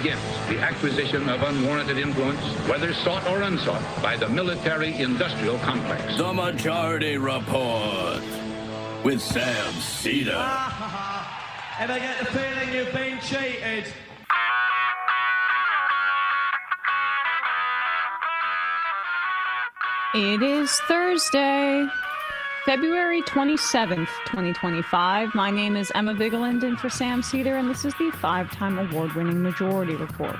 begins the acquisition of unwarranted influence, whether sought or unsought, by the military-industrial complex. The Majority Report with Sam Seder. And I get the feeling you've been cheated. It is Thursday, February 27th, 2025. My name is Emma Vigeland, and for Sam Seder, and this is the 5-time award-winning Majority Report.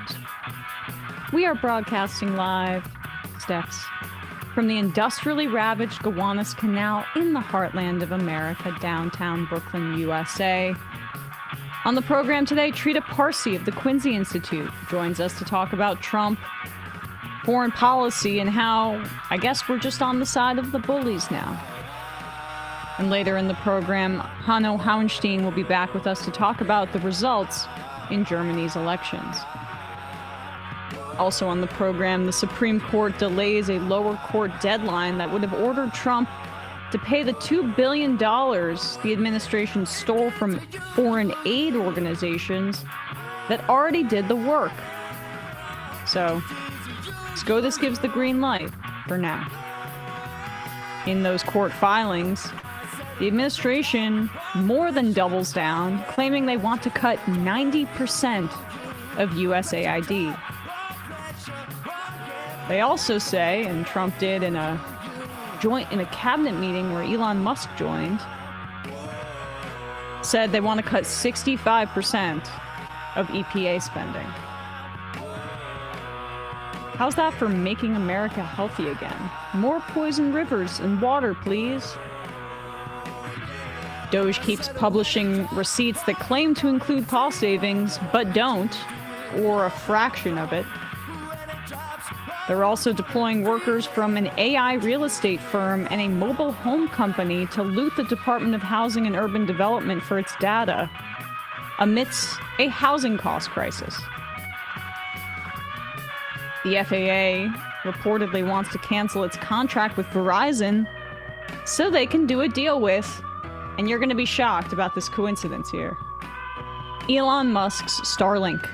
We are broadcasting live, steps, from the industrially ravaged Gowanus Canal in the heartland of America, downtown Brooklyn, USA. On the program today, Trita Parsi of the Quincy Institute joins us to talk about Trump, foreign policy, and how, I guess, we're just on the side of the bullies now. And later in the program, Hanno Hauenstein will be back with us to talk about the results in Germany's elections. Also on the program, the Supreme Court delays a lower court deadline that would have ordered Trump to pay the $2 billion the administration stole from foreign aid organizations that already did the work. So, SCOTUS gives the green light for now. In those court filings, the administration more than doubles down, claiming they want to cut 90% of USAID. They also say, and Trump did in a cabinet meeting where Elon Musk joined, said they want to cut 65% of EPA spending. How's that for making America healthy again? More poisoned rivers and water, please. Doge keeps publishing receipts that claim to include cost savings, but don't, or a fraction of it. They're also deploying workers from an AI real estate firm and a mobile home company to loot the Department of Housing and Urban Development for its data, amidst a housing cost crisis. The FAA reportedly wants to cancel its contract with Verizon so they can do a deal with, and you're going to be shocked about this coincidence here, Elon Musk's Starlink.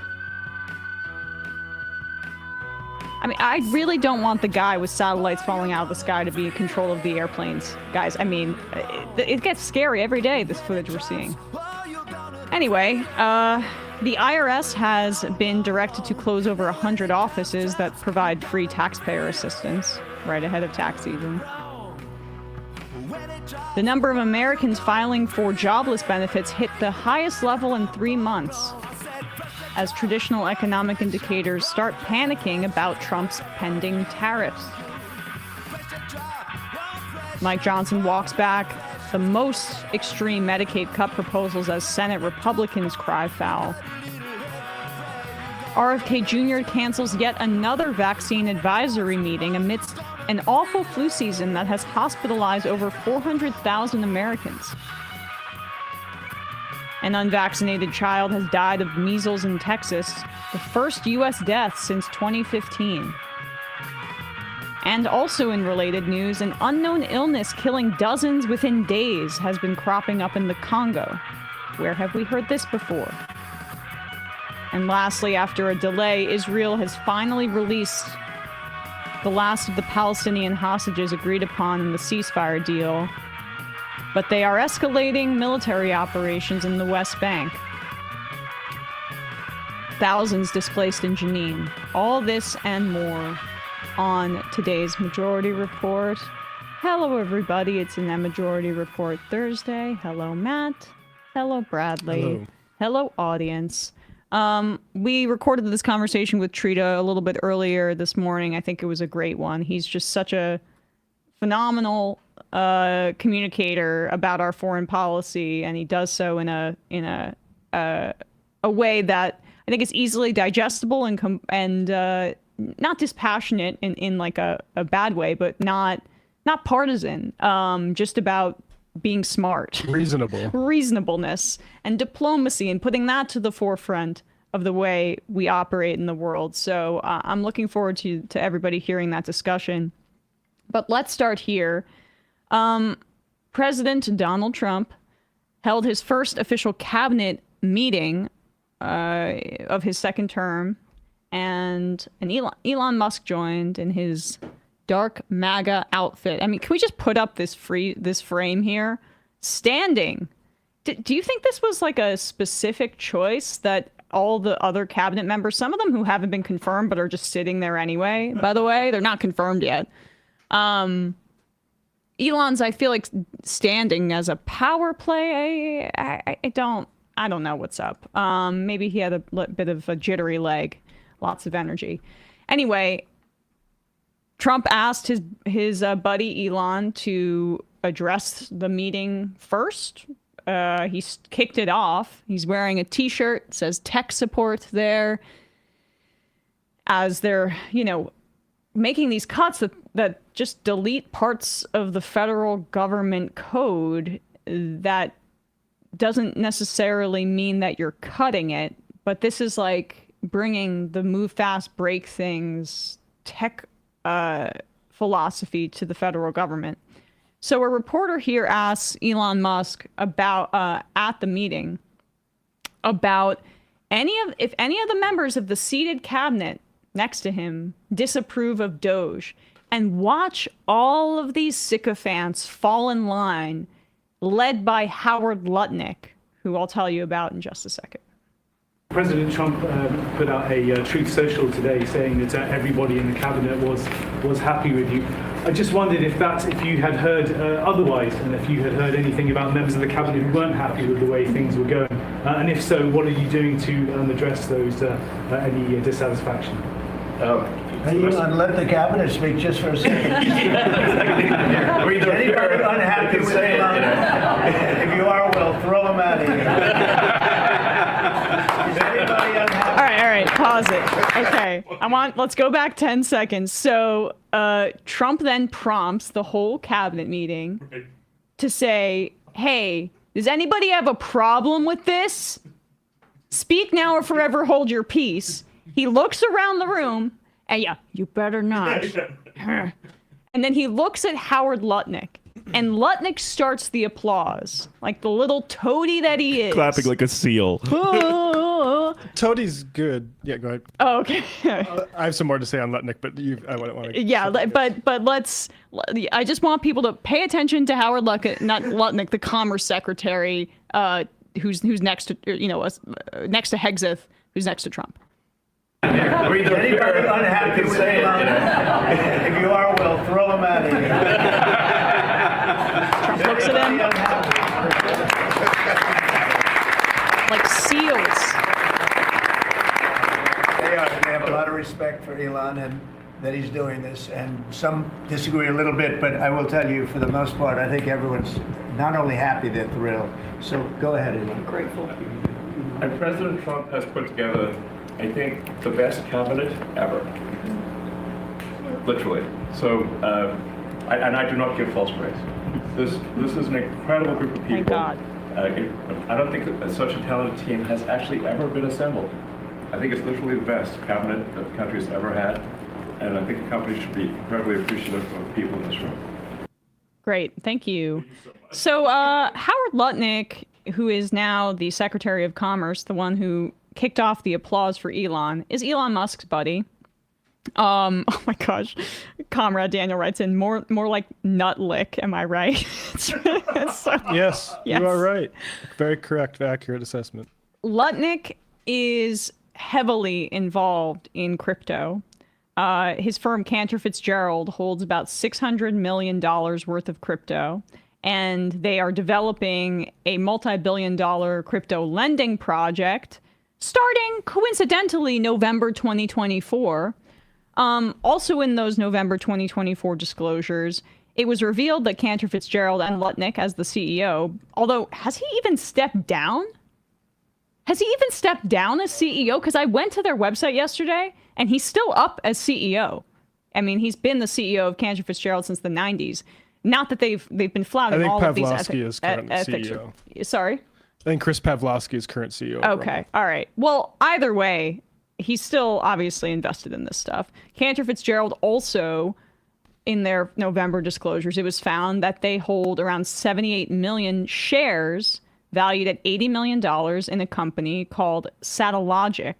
I mean, I really don't want the guy with satellites falling out of the sky to be in control of the airplanes. Guys, I mean, it gets scary every day, this footage we're seeing. Anyway, the IRS has been directed to close over 100 offices that provide free taxpayer assistance right ahead of tax season. The number of Americans filing for jobless benefits hit the highest level in 3 months, as traditional economic indicators start panicking about Trump's pending tariffs. Mike Johnson walks back the most extreme Medicaid cut proposals as Senate Republicans cry foul. RFK Jr. cancels yet another vaccine advisory meeting amidst an awful flu season that has hospitalized over 400,000 Americans. An unvaccinated child has died of measles in Texas, the first U.S. death since 2015. And also in related news, an unknown illness killing dozens within days has been cropping up in the Congo. Where have we heard this before? And lastly, after a delay, Israel has finally released the last of the Palestinian hostages agreed upon in the ceasefire deal, but they are escalating military operations in the West Bank. Thousands displaced in Jenin. All this and more on today's Majority Report. Hello, everybody. It's an EmMajority Report Thursday. Hello, Matt. Hello, Bradley. Hello. Hello, audience. We recorded this conversation with Trita a little bit earlier this morning. I think it was a great one. He's just such a phenomenal communicator about our foreign policy, and he does so in a way that I think is easily digestible and not dispassionate in like a bad way, but not partisan. Just about being smart, reasonableness, and diplomacy, and putting that to the forefront of the way we operate in the world. So I'm looking forward to everybody hearing that discussion. But let's start here. President Donald Trump held his first official cabinet meeting of his second term, and Elon Musk joined in his dark MAGA outfit. I mean, can we just put up this frame here? Standing. Do you think this was like a specific choice that all the other cabinet members, some of them who haven't been confirmed but are just sitting there anyway, by the way, they're not confirmed yet. Elon's, I feel like, standing as a power play. I don't know what's up. Maybe he had a bit of a jittery leg, lots of energy. Anyway, Trump asked his buddy Elon to address the meeting first. He kicked it off. He's wearing a t-shirt, it says tech support there, as they're, making these cuts that just delete parts of the federal government code. That doesn't necessarily mean that you're cutting it, but this is like bringing the move fast, break things tech philosophy to the federal government. So a reporter here asks Elon Musk about at the meeting about if any of the members of the seated cabinet next to him disapprove of Doge, and watch all of these sycophants fall in line, led by Howard Lutnick, who I'll tell you about in just a second. President Trump put out a Truth Social today saying that everybody in the cabinet was happy with you. I just wondered if you had heard otherwise, and if you had heard anything about members of the cabinet who weren't happy with the way things were going, and if so, what are you doing to address those any dissatisfaction? Elon, let the cabinet speak just for a second. Is anybody unhappy with Elon? If you are, well, throw him out of here. Is anybody unhappy? All right, pause it. Okay, let's go back 10 seconds. So Trump then prompts the whole cabinet meeting to say, hey, does anybody have a problem with this? Speak now or forever hold your peace. He looks around the room, and yeah, you better not. And then he looks at Howard Lutnick, and Lutnick starts the applause, like the little toady that he is. Clapping like a seal. Toadie's good. Yeah, go ahead. Oh, okay. I have some more to say on Lutnick, but I wouldn't want to. Yeah, but let's. I just want people to pay attention to Howard Lutnick, the Commerce Secretary, who's next to next to Hegseth, who's next to Trump. Is anybody unhappy with Elon? If you are, well, throw him out of here. Trump looks at him like seals. They have a lot of respect for Elon and that he's doing this, and some disagree a little bit, but I will tell you, for the most part, I think everyone's not only happy, they're thrilled. So go ahead, Elon. Grateful. And President Trump has put together, I think, the best cabinet ever. Literally. So, I do not give false praise. This is an incredible group of people. Thank God. I don't think that such a talented team has actually ever been assembled. I think it's literally the best cabinet that the country has ever had, and I think the company should be incredibly appreciative of the people in this room. Great, thank you. So Howard Lutnick, who is now the Secretary of Commerce, the one who kicked off the applause for Elon, is Elon Musk's buddy. Oh my gosh, Comrade Daniel writes in, more like nut lick. Am I right? Yes, you are right. Very correct, accurate assessment. Lutnick is heavily involved in crypto. His firm Cantor Fitzgerald holds about $600 million worth of crypto, and they are developing a multi-billion-dollar crypto lending project starting, coincidentally, November 2024. Also in those November 2024 disclosures, it was revealed that Cantor Fitzgerald and Lutnick as the CEO, although has he even stepped down? Has he even stepped down as CEO? Because I went to their website yesterday, and he's still up as CEO. I mean, he's been the CEO of Cantor Fitzgerald since the 90s. Not that they've been flouting all of these ethics. I think Pavlovsky is current CEO. Sorry? I think Chris Pavlovsky is current CEO. Okay, all right. Well, either way, he's still obviously invested in this stuff. Cantor Fitzgerald also, in their November disclosures, it was found that they hold around 78 million shares valued at $80 million in a company called Satellogic.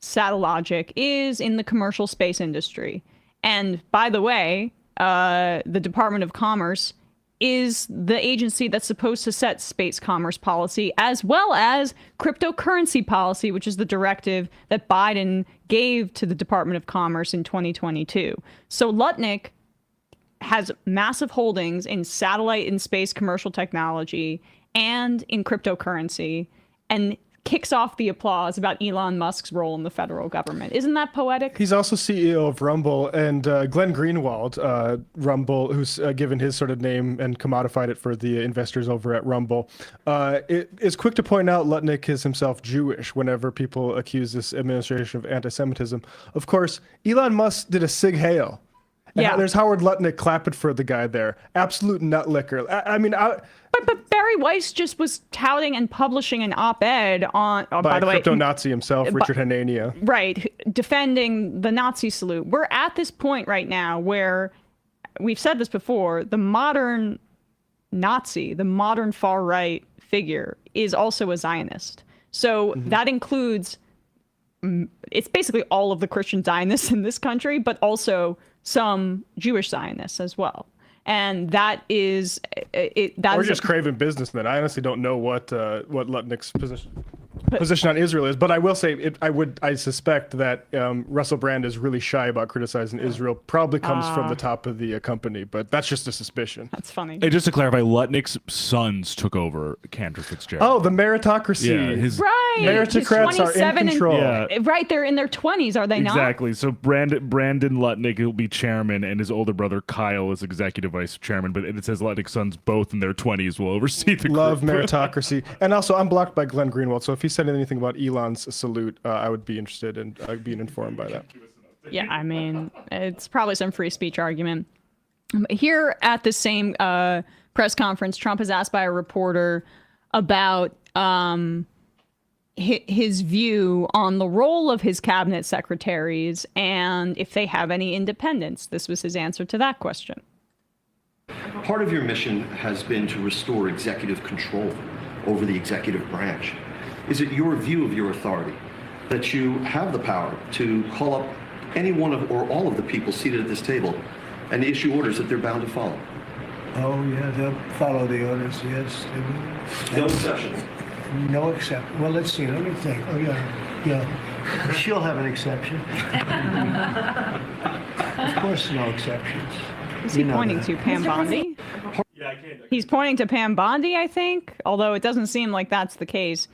Satellogic is in the commercial space industry. And by the way, the Department of Commerce is the agency that's supposed to set space commerce policy, as well as cryptocurrency policy, which is the directive that Biden gave to the Department of Commerce in 2022. So Lutnick has massive holdings in satellite and space commercial technology and in cryptocurrency, and kicks off the applause about Elon Musk's role in the federal government. Isn't that poetic? He's also CEO of Rumble, and Glenn Greenwald, Rumble, who's given his sort of name and commodified it for the investors over at Rumble, is quick to point out Lutnick is himself Jewish whenever people accuse this administration of anti-Semitism. Of course, Elon Musk did a Sig Heil. Yeah. There's Howard Lutnick clapping for the guy there. Absolute nut licker. But Barry Weiss just was touting and publishing an op-ed on, by the way, crypto-Nazi himself, Richard Hanania. Right, defending the Nazi salute. We're at this point right now where, we've said this before, the modern Nazi, the modern far-right figure is also a Zionist. So that includes, it's basically all of the Christian Zionists in this country, but also some Jewish Zionists as well. And that is or just craven businessmen. I honestly don't know what Lutnick's position on Israel is, but I will say I suspect that Russell Brand is really shy about criticizing Israel. Probably comes from the top of the company, but that's just a suspicion. That's funny. And just to clarify, Lutnick's sons took over Cantor Fitzgerald. Oh, the meritocracy. Yeah, right. Meritocrats are in control. Yeah. Right, they're in their 20s, are they not? Exactly. So Brandon Lutnick will be chairman, and his older brother Kyle is executive vice chairman. But it says Lutnick's sons, both in their 20s, will oversee the Love group. meritocracy. And also, I'm blocked by Glenn Greenwald, so if he said anything about Elon's salute, I would be interested in being informed by that. Yeah, I mean, it's probably some free speech argument. Here at the same press conference, Trump is asked by a reporter about his view on the role of his cabinet secretaries and if they have any independence. This was his answer to that question. Part of your mission has been to restore executive control over the executive branch. Is it your view of your authority that you have the power to call up any one of or all of the people seated at this table and issue orders that they're bound to follow? Oh, yeah, they'll follow the orders, yes. No exceptions. No exception. Well, let's see. Let me think. Oh, yeah. She'll have an exception. Of course, no exceptions. Is he pointing to Pam Bondi? Yeah, I can't. He's pointing to Pam Bondi, I think, although it doesn't seem like that's the case.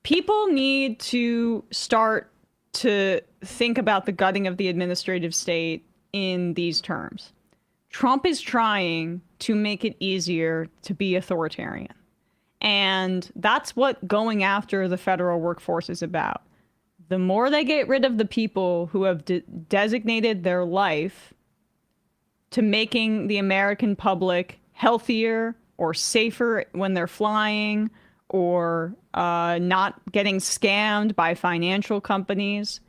People need to start to think about the gutting of the administrative state in these terms. Trump is trying to make it easier to be authoritarian. And that's what going after the federal workforce is about. The more they get rid of the people who have designated their life to making the American public healthier or safer when they're flying, or not getting scammed by financial companies,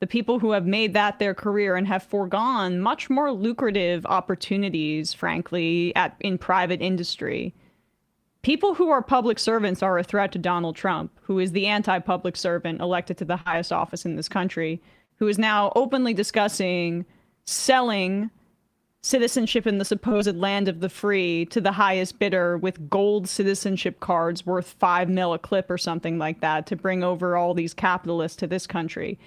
the people who have made that their career and have foregone much more lucrative opportunities, frankly, in private industry. People who are public servants are a threat to Donald Trump, who is the anti-public servant elected to the highest office in this country, who is now openly discussing selling citizenship in the supposed land of the free to the highest bidder with gold citizenship cards worth $5 million a clip or something like that to bring over all these capitalists to this country.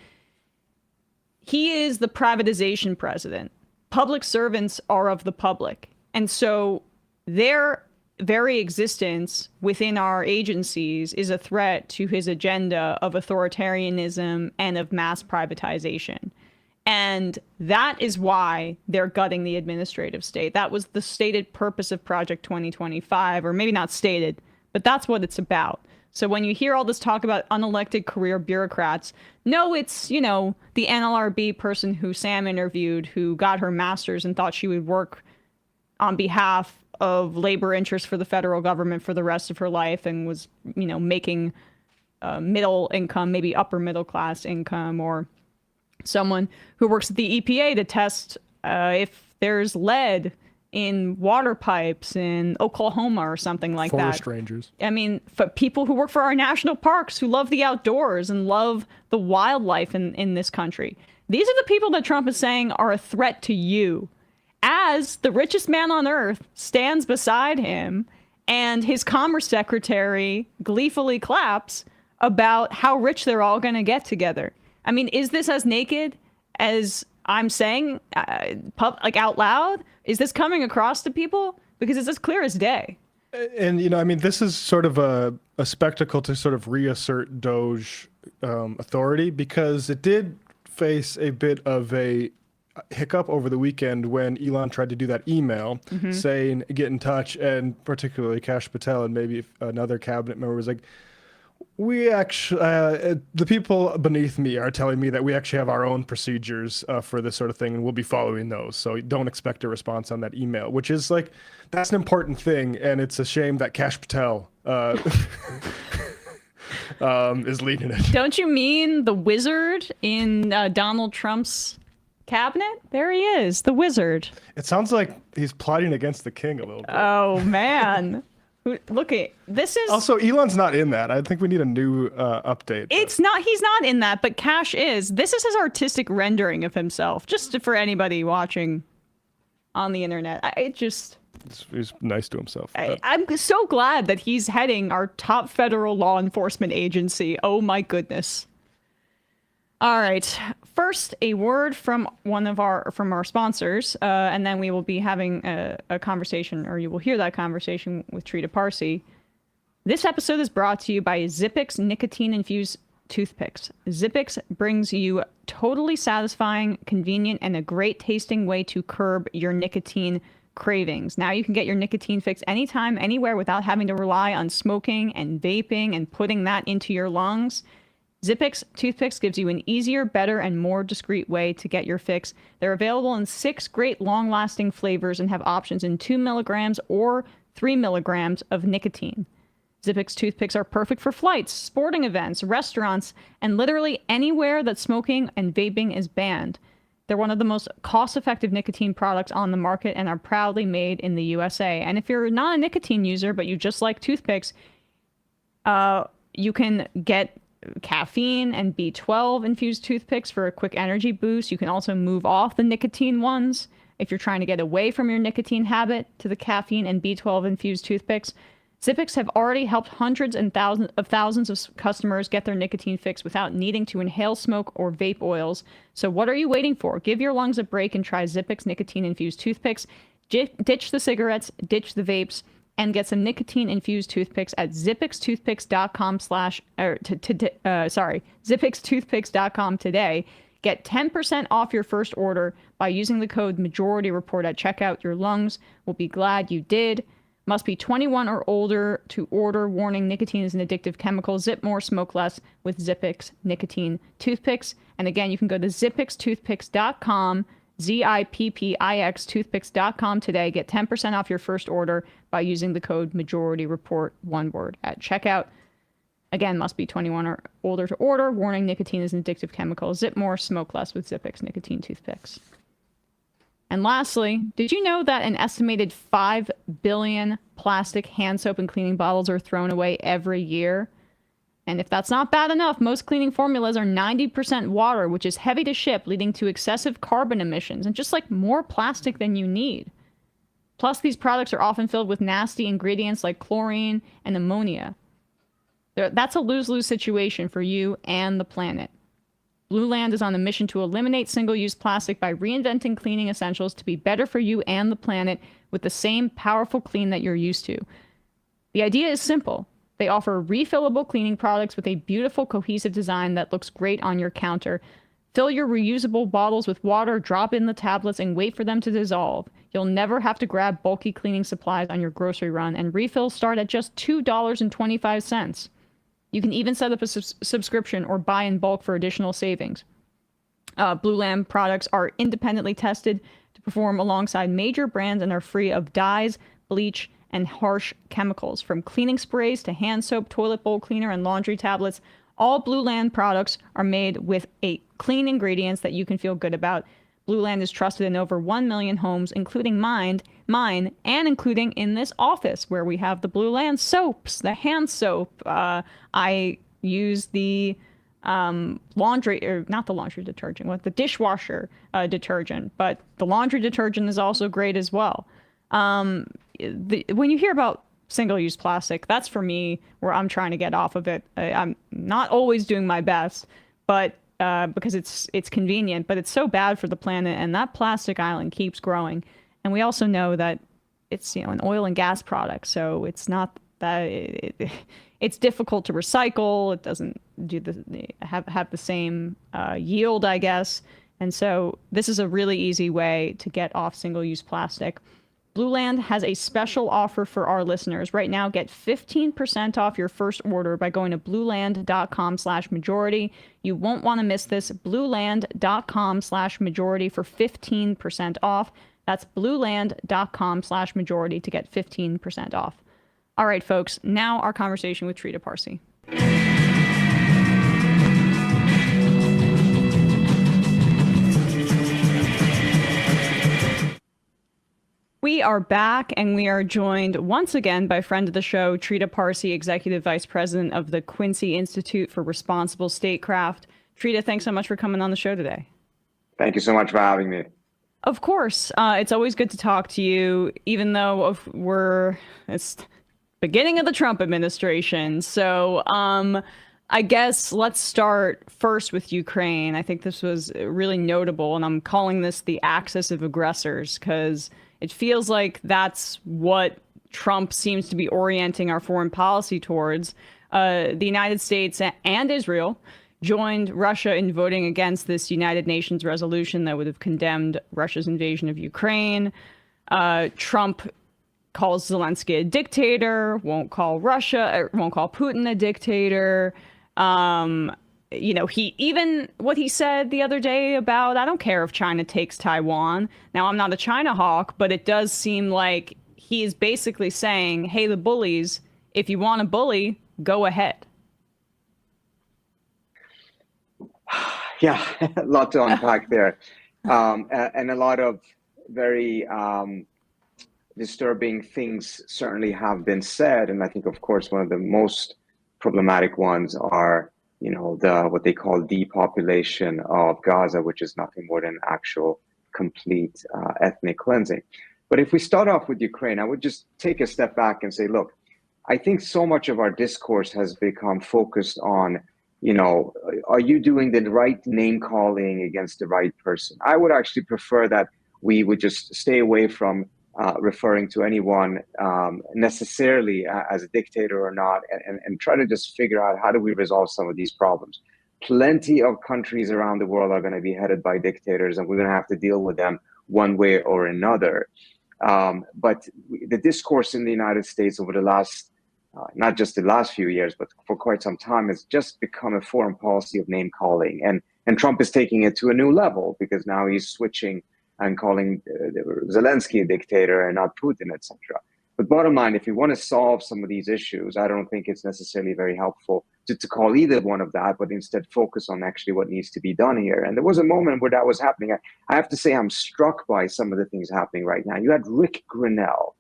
He is the privatization president. Public servants are of the public. And so their very existence within our agencies is a threat to his agenda of authoritarianism and of mass privatization. And that is why they're gutting the administrative state. That was the stated purpose of Project 2025, or maybe not stated, but that's what it's about. So when you hear all this talk about unelected career bureaucrats, no, it's, the NLRB person who Sam interviewed who got her master's and thought she would work on behalf of labor interests for the federal government for the rest of her life and was, making middle income, maybe upper middle class income, or someone who works at the EPA to test if there's lead in water pipes in Oklahoma or something like Forest that. rangers. I mean, for people who work for our national parks, who love the outdoors and love the wildlife in this country. These are the people that Trump is saying are a threat to you. As the richest man on earth stands beside him and his commerce secretary gleefully claps about how rich they're all going to get together. I mean, is this as naked as I'm saying, like out loud? Is this coming across to people? Because it's as clear as day. And, you know, I mean, this is sort of a spectacle to sort of reassert Doge authority, because it did face a bit of a hiccup over the weekend when Elon tried to do that email saying, get in touch, and particularly Kash Patel and maybe another cabinet member was like, we actually, the people beneath me are telling me that we actually have our own procedures for this sort of thing, and we'll be following those. So don't expect a response on that email, which is like, that's an important thing. And it's a shame that Kash Patel is leading it. Don't you mean the wizard in Donald Trump's cabinet? There he is, the wizard. It sounds like he's plotting against the king a little bit. Oh, man. Look at this is also Elon's not in that. I think we need a new update. It's not. He's not in that, but Kash is. This is his artistic rendering of himself. Just for anybody watching on the internet, He's nice to himself. I'm so glad that he's heading our top federal law enforcement agency. Oh my goodness. All right. First, a word from our sponsors, and then we will be having a conversation, or you will hear that conversation with Trita Parsi. This episode is brought to you by Zippix nicotine-infused toothpicks. Zippix brings you totally satisfying, convenient, and a great-tasting way to curb your nicotine cravings. Now you can get your nicotine fix anytime, anywhere, without having to rely on smoking and vaping and putting that into your lungs. Zippix toothpicks gives you an easier, better, and more discreet way to get your fix. They're available in 6 great long-lasting flavors and have options in 2 milligrams or 3 milligrams of nicotine. Zippix toothpicks are perfect for flights, sporting events, restaurants, and literally anywhere that smoking and vaping is banned. They're one of the most cost-effective nicotine products on the market and are proudly made in the USA. And if you're not a nicotine user, but you just like toothpicks, you can get caffeine and B12 infused toothpicks for a quick energy boost. You can also move off the nicotine ones if you're trying to get away from your nicotine habit to the caffeine and B12 infused toothpicks. Zippix have already helped hundreds and thousands of customers get their nicotine fix without needing to inhale smoke or vape oils. So what are you waiting for? Give your lungs a break and try Zippix nicotine-infused toothpicks. Ditch the cigarettes, ditch the vapes, and get some nicotine-infused toothpicks at zippixtoothpicks.com today. Get 10% off your first order by using the code MajorityReport at checkout. Your lungs will be glad you did. Must be 21 or older to order. Warning, nicotine is an addictive chemical. Zip more, smoke less with Zippix nicotine toothpicks. And again, you can go to zippixtoothpicks.com, ZIPPIX toothpicks.com today. Get 10% off your first order by using the code MajorityReport, one word, at checkout. Again, must be 21 or older to order. Warning, nicotine is an addictive chemical. Zip more, smoke less with Zippix nicotine toothpicks. And lastly, did you know that an estimated 5 billion plastic hand soap and cleaning bottles are thrown away every year? And if that's not bad enough, most cleaning formulas are 90% water, which is heavy to ship, leading to excessive carbon emissions and just like more plastic than you need. Plus, these products are often filled with nasty ingredients like chlorine and ammonia. That's a lose-lose situation for you and the planet. Blue Land is on a mission to eliminate single-use plastic by reinventing cleaning essentials to be better for you and the planet with the same powerful clean that you're used to. The idea is simple. They offer refillable cleaning products with a beautiful, cohesive design that looks great on your counter. Fill your reusable bottles with water, drop in the tablets, and wait for them to dissolve. You'll never have to grab bulky cleaning supplies on your grocery run, and refills start at just $2.25. You can even set up a subscription or buy in bulk for additional savings. Blue Lamb products are independently tested to perform alongside major brands and are free of dyes, bleach, and harsh chemicals. From cleaning sprays to hand soap, toilet bowl cleaner, and laundry tablets, all Blue Land products are made with clean ingredients that you can feel good about. Blue Land is trusted in over 1 million homes, including mine. mine, and including in this office where we have the Blue Land soaps, the hand soap. I use the laundry, or not the laundry detergent, the dishwasher detergent, but the laundry detergent is also great as well. When you hear about single-use plastic, that's for me where I'm trying to get off of it. I'm not always doing my best, but because it's convenient, but it's so bad for the planet, and that plastic island keeps growing. And we also know that it's an oil and gas product, so it's not that it's difficult to recycle. It doesn't do have the same yield, I guess. And so this is a really easy way to get off single-use plastic. Blue Land has a special offer for our listeners. Right now, get 15% off your first order by going to blueland.com/majority. You won't want to miss this. blueland.com/majority for 15% off. That's blueland.com/majority to get 15% off. All right, folks, now our conversation with Trita Parsi. We are back, and we are joined once again by friend of the show, Trita Parsi, Executive Vice President of the Quincy Institute for Responsible Statecraft. Trita, thanks so much for coming on the show today. Thank you so much for having me. Of course. It's always good to talk to you, even though it's beginning of the Trump administration. So I guess let's start first with Ukraine. I think this was really notable, and I'm calling this the axis of aggressors because it feels like that's what Trump seems to be orienting our foreign policy towards. The United States and Israel joined Russia in voting against this United Nations resolution that would have condemned Russia's invasion of Ukraine. Trump calls Zelensky a dictator, won't call Putin a dictator. What he said the other day about, I don't care if China takes Taiwan. Now, I'm not a China hawk, but it does seem like he is basically saying, hey, the bullies, if you want to bully, go ahead. Yeah, a lot to unpack there. And a lot of very disturbing things certainly have been said. And I think, of course, one of the most problematic ones are what they call depopulation of Gaza, which is nothing more than actual complete ethnic cleansing. But if we start off with Ukraine, I would just take a step back and say, look, I think so much of our discourse has become focused on, are you doing the right name calling against the right person? I would actually prefer that we would just stay away from referring to anyone necessarily as a dictator or not, and try to just figure out how do we resolve some of these problems. Plenty of countries around the world are going to be headed by dictators, and we're going to have to deal with them one way or another. But the discourse in the United States over the last, not just the last few years, but for quite some time, has just become a foreign policy of name calling. And Trump is taking it to a new level because now he's switching and calling Zelensky a dictator and not Putin, etc. But bottom line, if you want to solve some of these issues, I don't think it's necessarily very helpful to call either one of that, but instead focus on actually what needs to be done here. And there was a moment where that was happening. I have to say I'm struck by some of the things happening right now. You had Rick Grinnell,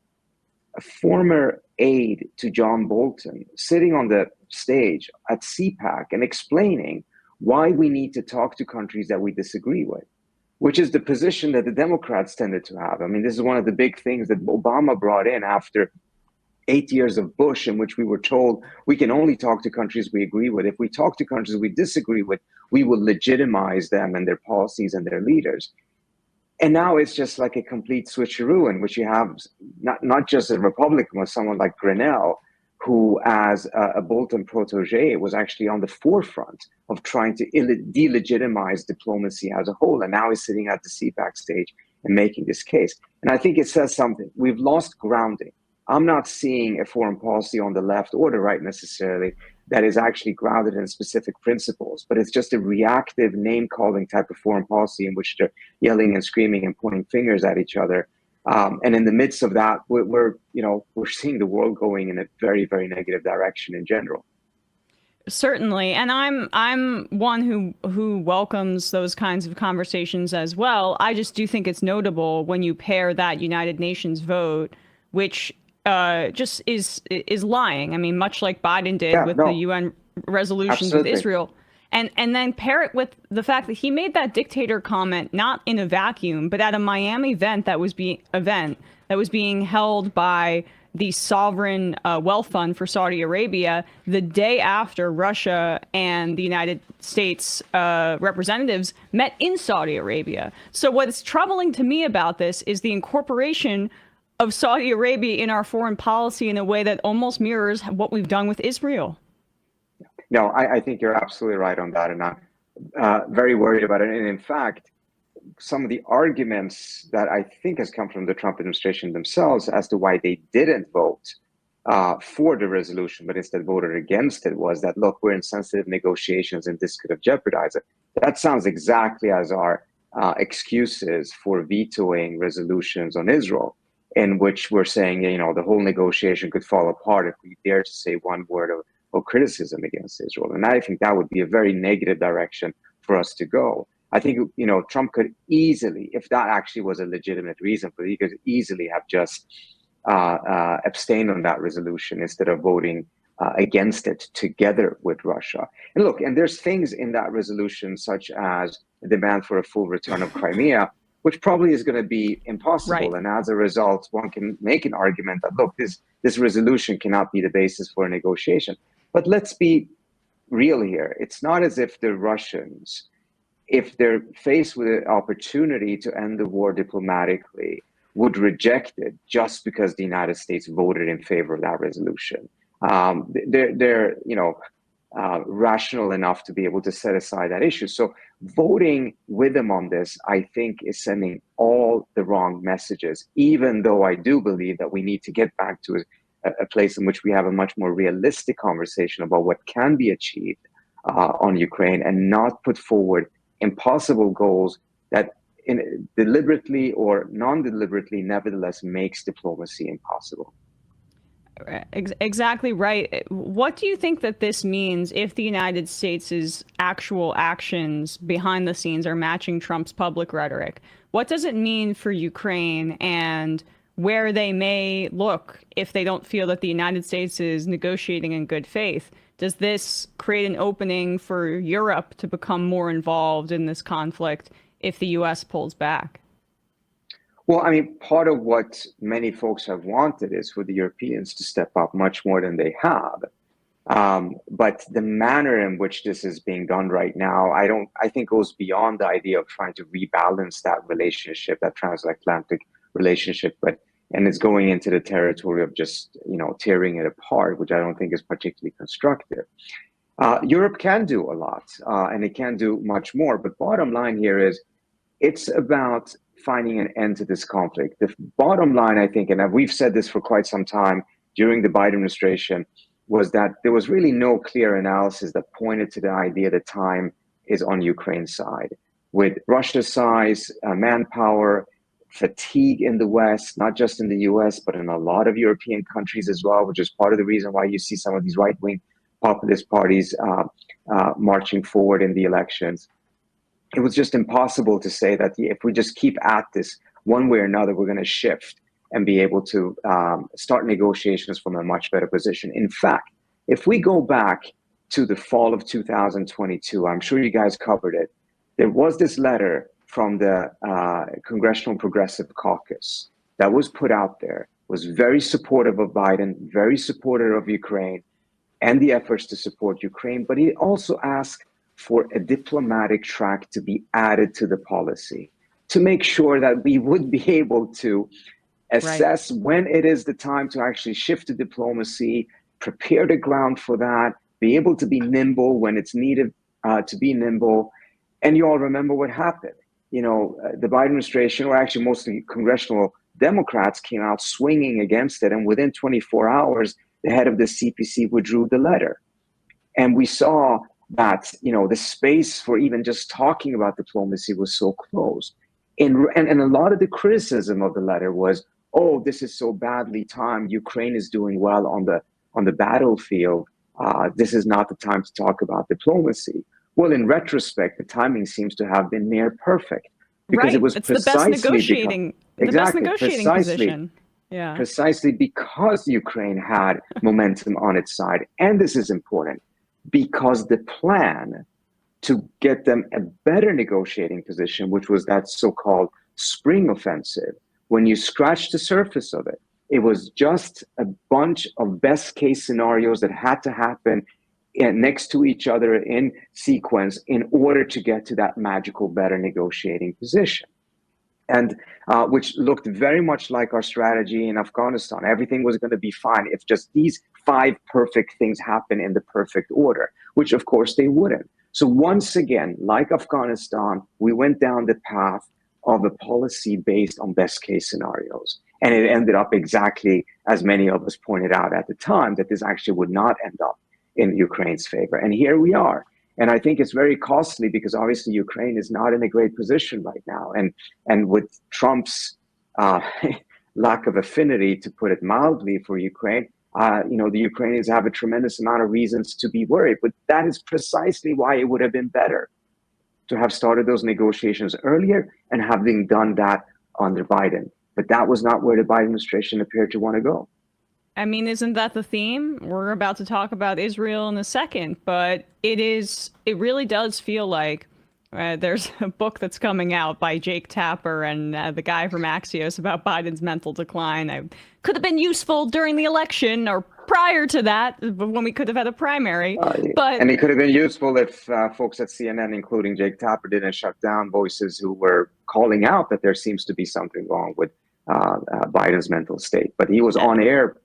a former aide to John Bolton, sitting on the stage at CPAC and explaining why we need to talk to countries that we disagree with, which is the position that the Democrats tended to have. I mean, this is one of the big things that Obama brought in after 8 years of Bush, in which we were told we can only talk to countries we agree with. If we talk to countries we disagree with, we will legitimize them and their policies and their leaders. And now it's just like a complete switcheroo in which you have not just a Republican, but someone like Grinnell, who as a Bolton protege was actually on the forefront of trying to delegitimize diplomacy as a whole. And now he's sitting at the CPAC stage and making this case. And I think it says something. We've lost grounding. I'm not seeing a foreign policy on the left or the right necessarily that is actually grounded in specific principles, but it's just a reactive name-calling type of foreign policy in which they're yelling and screaming and pointing fingers at each other. And in the midst of that, we're seeing the world going in a very, very negative direction in general. Certainly, and I'm one who welcomes those kinds of conversations as well. I just do think it's notable when you pair that United Nations vote, which just is lying. I mean, much like Biden did with the UN resolutions with Israel, and then pair it with the fact that he made that dictator comment not in a vacuum, but at a Miami event that was being held by the Sovereign Wealth Fund for Saudi Arabia the day after Russia and the United States representatives met in Saudi Arabia. So what's troubling to me about this is the incorporation of Saudi Arabia in our foreign policy in a way that almost mirrors what we've done with Israel. No, I think you're absolutely right on that, and I'm very worried about it. And in fact, some of the arguments that I think has come from the Trump administration themselves as to why they didn't vote for the resolution, but instead voted against it, was that, look, we're in sensitive negotiations and this could have jeopardized it. That sounds exactly as our excuses for vetoing resolutions on Israel, in which we're saying, the whole negotiation could fall apart if we dare to say one word of criticism against Israel. And I think that would be a very negative direction for us to go. I think, Trump could easily, if that actually was a legitimate reason for it, he could easily have just abstained on that resolution instead of voting against it together with Russia. And look, and there's things in that resolution, such as the demand for a full return of Crimea, which probably is going to be impossible. Right. And as a result, one can make an argument that, look, this resolution cannot be the basis for a negotiation. But let's be real here. It's not as if the Russians, if they're faced with an opportunity to end the war diplomatically, would reject it just because the United States voted in favor of that resolution. They're rational enough to be able to set aside that issue. So voting with them on this, I think, is sending all the wrong messages, even though I do believe that we need to get back to a place in which we have a much more realistic conversation about what can be achieved on Ukraine, and not put forward impossible goals that deliberately or non-deliberately nevertheless makes diplomacy impossible. Exactly right. What do you think that this means if the United States' actual actions behind the scenes are matching Trump's public rhetoric? What does it mean for Ukraine and where they may look if they don't feel that the United States is negotiating in good faith? Does this create an opening for Europe to become more involved in this conflict if the U.S. pulls back? Well, I mean, part of what many folks have wanted is for the Europeans to step up much more than they have. But the manner in which this is being done right now, I think goes beyond the idea of trying to rebalance that relationship, that transatlantic relationship, and it's going into the territory of just, tearing it apart, which I don't think is particularly constructive. Europe can do a lot, and it can do much more. But bottom line here is, it's about finding an end to this conflict. The bottom line, I think, and we've said this for quite some time during the Biden administration, was that there was really no clear analysis that pointed to the idea that time is on Ukraine's side. With Russia's size, manpower, fatigue in the West, not just in the US, but in a lot of European countries as well, which is part of the reason why you see some of these right-wing populist parties marching forward in the elections. It was just impossible to say that if we just keep at this one way or another, we're going to shift and be able to start negotiations from a much better position. In fact, if we go back to the fall of 2022, I'm sure you guys covered it, there was this letter from the Congressional Progressive Caucus that was put out there, was very supportive of Biden, very supportive of Ukraine and the efforts to support Ukraine, but he also asked for a diplomatic track to be added to the policy to make sure that we would be able to assess when it is the time to actually shift to diplomacy, prepare the ground for that, be able to be nimble when it's needed to be nimble. And you all remember what happened. The Biden administration, or actually mostly congressional Democrats, came out swinging against it. And within 24 hours, the head of the CPC withdrew the letter. And we saw that, the space for even just talking about diplomacy was so closed. And a lot of the criticism of the letter was, oh, this is so badly timed. Ukraine is doing well on the battlefield. this is not the time to talk about diplomacy. Well, in retrospect, the timing seems to have been near perfect because it was it's precisely the best negotiating, position. Yeah. Precisely because Ukraine had momentum on its side. And this is important because the plan to get them a better negotiating position, which was that so-called spring offensive, when you scratch the surface of it, it was just a bunch of best case scenarios that had to happen next to each other in sequence in order to get to that magical better negotiating position. And which looked very much like our strategy in Afghanistan. Everything was going to be fine if just these 5 perfect things happen in the perfect order, which of course they wouldn't. So once again, like Afghanistan, we went down the path of a policy based on best case scenarios. And it ended up exactly as many of us pointed out at the time, that this actually would not end up in Ukraine's favor. And here we are. And I think it's very costly because obviously Ukraine is not in a great position right now. And with Trump's lack of affinity, to put it mildly, for Ukraine, the Ukrainians have a tremendous amount of reasons to be worried. But that is precisely why it would have been better to have started those negotiations earlier and having done that under Biden. But that was not where the Biden administration appeared to want to go. I mean, isn't that the theme? We're about to talk about Israel in a second, but it really does feel like there's a book that's coming out by Jake Tapper and the guy from Axios about Biden's mental decline. I could have been useful during the election or prior to that, when we could have had a primary. And it could have been useful if folks at CNN, including Jake Tapper, didn't shut down voices who were calling out that there seems to be something wrong with Biden's mental state. But he was on air,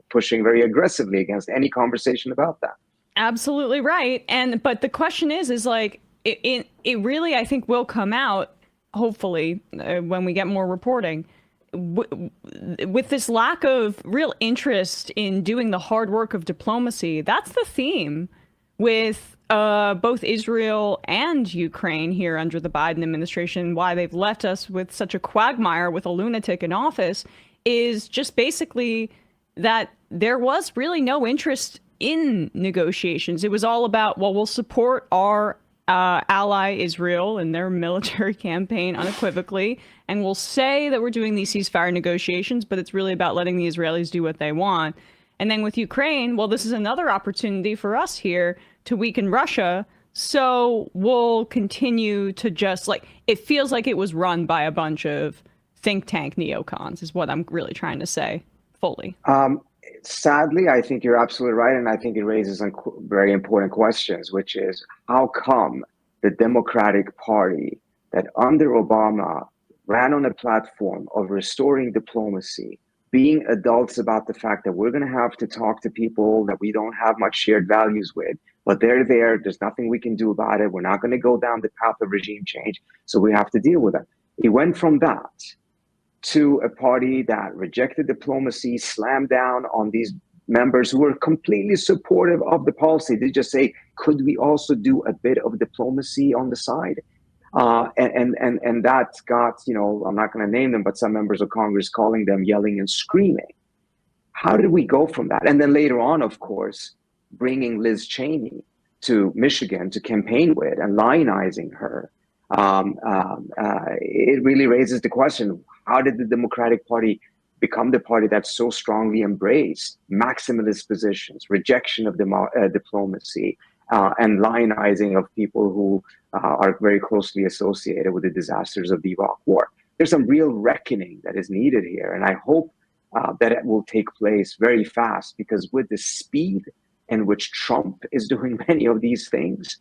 pushing very aggressively against any conversation about that. Absolutely right. But the question is like, it really, I think, will come out, hopefully, when we get more reporting, with this lack of real interest in doing the hard work of diplomacy. That's the theme with both Israel and Ukraine here under the Biden administration. Why they've left us with such a quagmire with a lunatic in office is just basically that there was really no interest in negotiations. It was all about, well, we'll support our ally Israel in their military campaign unequivocally, and we'll say that we're doing these ceasefire negotiations, but it's really about letting the Israelis do what they want. And then with Ukraine, well, this is another opportunity for us here to weaken Russia, so we'll continue to just, like, it feels like it was run by a bunch of think tank neocons, is what I'm really trying to say fully. Sadly, I think you're absolutely right, and I think it raises some very important questions, which is how come the Democratic Party that under Obama ran on a platform of restoring diplomacy, being adults about the fact that we're going to have to talk to people that we don't have much shared values with, but they're there, there's nothing we can do about it, we're not going to go down the path of regime change, so we have to deal with it. It went from that to a party that rejected diplomacy, slammed down on these members who were completely supportive of the policy. They just say, could we also do a bit of diplomacy on the side? And that got, I'm not going to name them, but some members of Congress calling them yelling and screaming. How did we go from that? And then later on, of course, bringing Liz Cheney to Michigan to campaign with and lionizing her. It really raises the question, how did the Democratic Party become the party that so strongly embraced maximalist positions, rejection of diplomacy, and lionizing of people who are very closely associated with the disasters of the Iraq War? There's some real reckoning that is needed here, and I hope that it will take place very fast, because with the speed in which Trump is doing many of these things,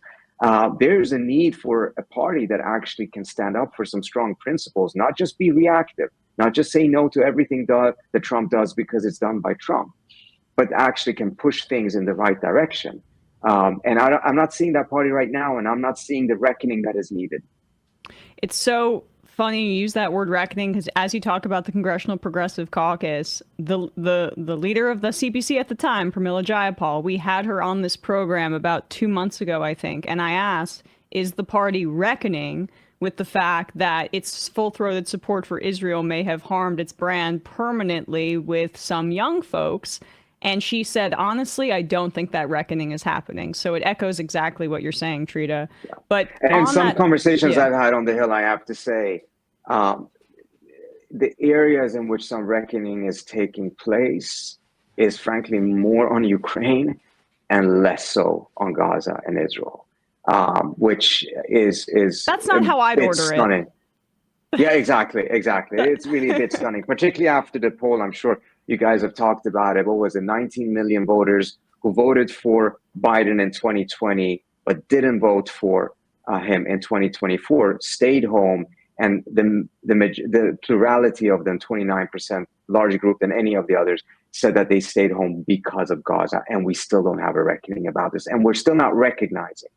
there's a need for a party that actually can stand up for some strong principles, not just be reactive, not just say no to everything that Trump does because it's done by Trump, but actually can push things in the right direction. And I'm not seeing that party right now, and I'm not seeing the reckoning that is needed. It's so funny you use that word reckoning, because as you talk about the Congressional Progressive Caucus, the leader of the CPC at the time, Pramila Jayapal, we had her on this program about 2 months ago, I think, and I asked, is the party reckoning with the fact that its full-throated support for Israel may have harmed its brand permanently with some young folks? And she said, honestly, I don't think that reckoning is happening. So it echoes exactly what you're saying, Trita. Yeah. But and some conversations I've had on the Hill, I have to say, the areas in which some reckoning is taking place is frankly more on Ukraine and less so on Gaza and Israel, which is that's not how I'd order stunning. Yeah, exactly. It's really a bit stunning, particularly after the poll. I'm sure you guys have talked about it. What was it? 19 million voters who voted for Biden in 2020, but didn't vote for him in 2024, stayed home. And the plurality of them, 29%, larger group than any of the others, said that they stayed home because of Gaza. And we still don't have a reckoning about this. And we're still not recognizing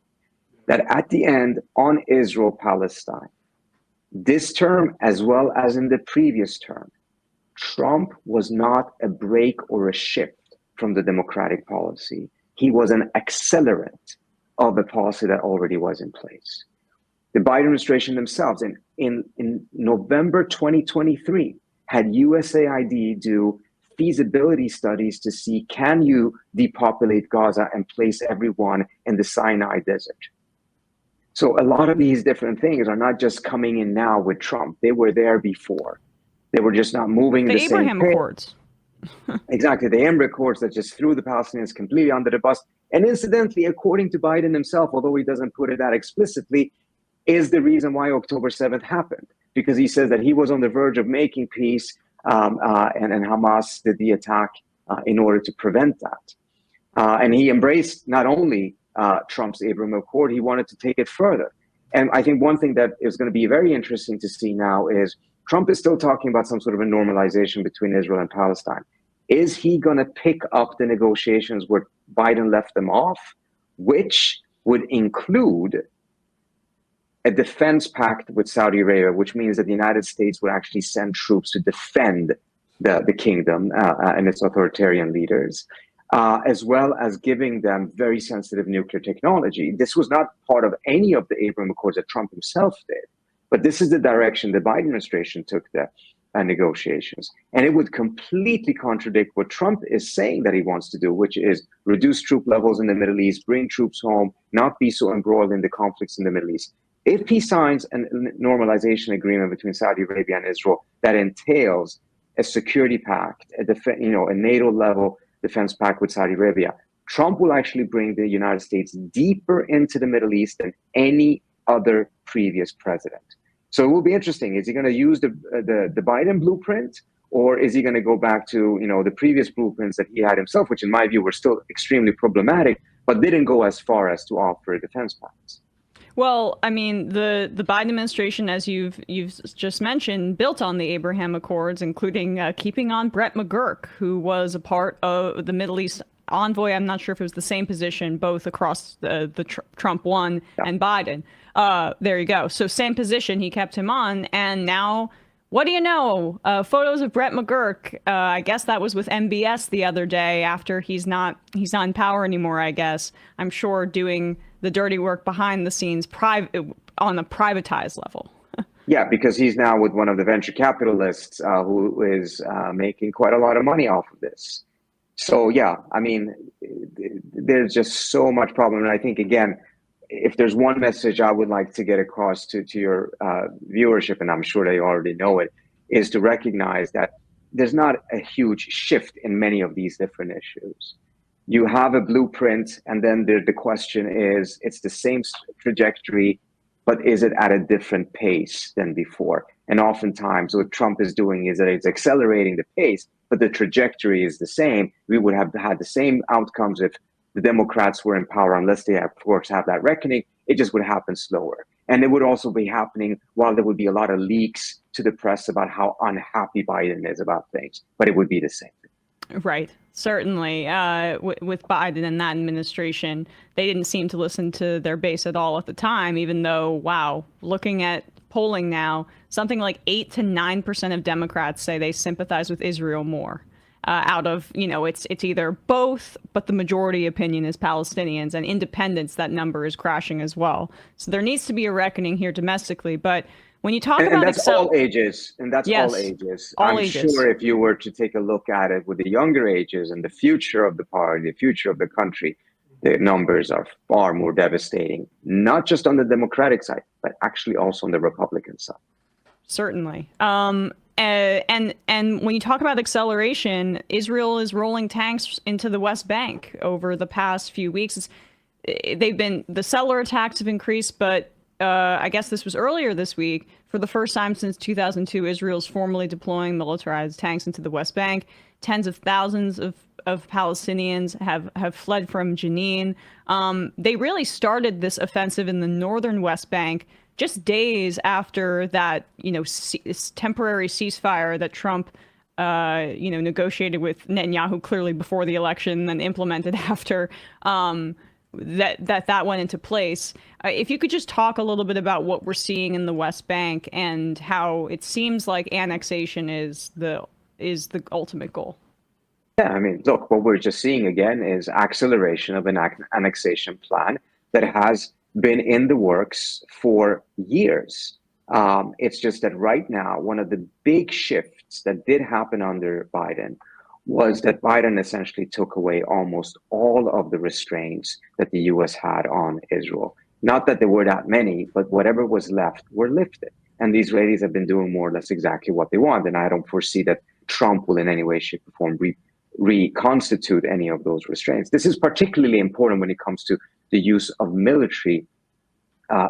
that at the end on Israel-Palestine, this term, as well as in the previous term, Trump was not a break or a shift from the democratic policy. He was an accelerant of the policy that already was in place. The Biden administration themselves, in November 2023, had USAID do feasibility studies to see, can you depopulate Gaza and place everyone in the Sinai Desert? So a lot of these different things are not just coming in now with Trump. They were there before. They were just not moving the same Abraham Accords. Exactly, the Abraham Accords that just threw the Palestinians completely under the bus. And incidentally, according to Biden himself, although he doesn't put it that explicitly, is the reason why October 7th happened. Because he says that he was on the verge of making peace and Hamas did the attack in order to prevent that. And he embraced not only Trump's Abraham Accord, he wanted to take it further. And I think one thing that is going to be very interesting to see now is Trump is still talking about some sort of a normalization between Israel and Palestine. Is he going to pick up the negotiations where Biden left them off, which would include a defense pact with Saudi Arabia, which means that the United States would actually send troops to defend the kingdom and its authoritarian leaders, as well as giving them very sensitive nuclear technology. This was not part of any of the Abraham Accords that Trump himself did, but this is the direction the Biden administration took the negotiations. And it would completely contradict what Trump is saying that he wants to do, which is reduce troop levels in the Middle East, bring troops home, not be so embroiled in the conflicts in the Middle East. If he signs a normalization agreement between Saudi Arabia and Israel that entails a security pact, a NATO-level defense pact with Saudi Arabia, Trump will actually bring the United States deeper into the Middle East than any other previous president. So it will be interesting. Is he going to use the Biden blueprint, or is he going to go back to the previous blueprints that he had himself, which in my view were still extremely problematic, but didn't go as far as to offer a defense pact? Well, I mean, the Biden administration, as you've just mentioned, built on the Abraham Accords, including keeping on Brett McGurk, who was a part of the Middle East envoy. I'm not sure if it was the same position, both across the Trump one and Biden. There you go. So same position, he kept him on. And now, what do you know? Photos of Brett McGurk. I guess that was with MBS the other day after he's not in power anymore, I guess. I'm sure doing the dirty work behind the scenes on a privatized level. Yeah, because he's now with one of the venture capitalists who is making quite a lot of money off of this. So, yeah, I mean, there's just so much problem. And I think, again, if there's one message I would like to get across to your viewership, and I'm sure they already know it, is to recognize that there's not a huge shift in many of these different issues. You have a blueprint, and then the question is, it's the same trajectory, but is it at a different pace than before? And oftentimes what Trump is doing is that it's accelerating the pace, but the trajectory is the same. We would have had the same outcomes if the Democrats were in power, unless they, of course, have that reckoning. It just would happen slower. And it would also be happening while there would be a lot of leaks to the press about how unhappy Biden is about things, but it would be the same thing. Right. Certainly, with Biden and that administration, they didn't seem to listen to their base at all at the time, even though, wow, looking at polling now, something like 8 to 9% of Democrats say they sympathize with Israel more. Out of, it's either both, but the majority opinion is Palestinians, and independents, that number is crashing as well. So there needs to be a reckoning here domestically. But When you talk And about that's all ages, and that's Yes, all ages. all I'm ages. sure if you were to take a look at it with the younger ages and the future of the party, the future of the country, the numbers are far more devastating, not just on the Democratic side, but actually also on the Republican side. Certainly. And when you talk about acceleration, Israel is rolling tanks into the West Bank over the past few weeks. The cellular attacks have increased, but I guess this was earlier this week. For the first time since 2002, Israel's formally deploying militarized tanks into the West Bank. Tens of thousands of Palestinians have fled from Jenin. They really started this offensive in the northern West Bank just days after that, temporary ceasefire that Trump, negotiated with Netanyahu clearly before the election, then implemented after. That went into place. If you could just talk a little bit about what we're seeing in the West Bank and how it seems like annexation is the ultimate goal. Yeah, I mean, look, what we're just seeing again is acceleration of an annexation plan that has been in the works for years. It's just that right now, one of the big shifts that did happen under Biden was that Biden essentially took away almost all of the restraints that the U.S. had on Israel. Not that there were that many, but whatever was left were lifted. And the Israelis have been doing more or less exactly what they want. And I don't foresee that Trump will in any way, shape, or form reconstitute any of those restraints. This is particularly important when it comes to the use of military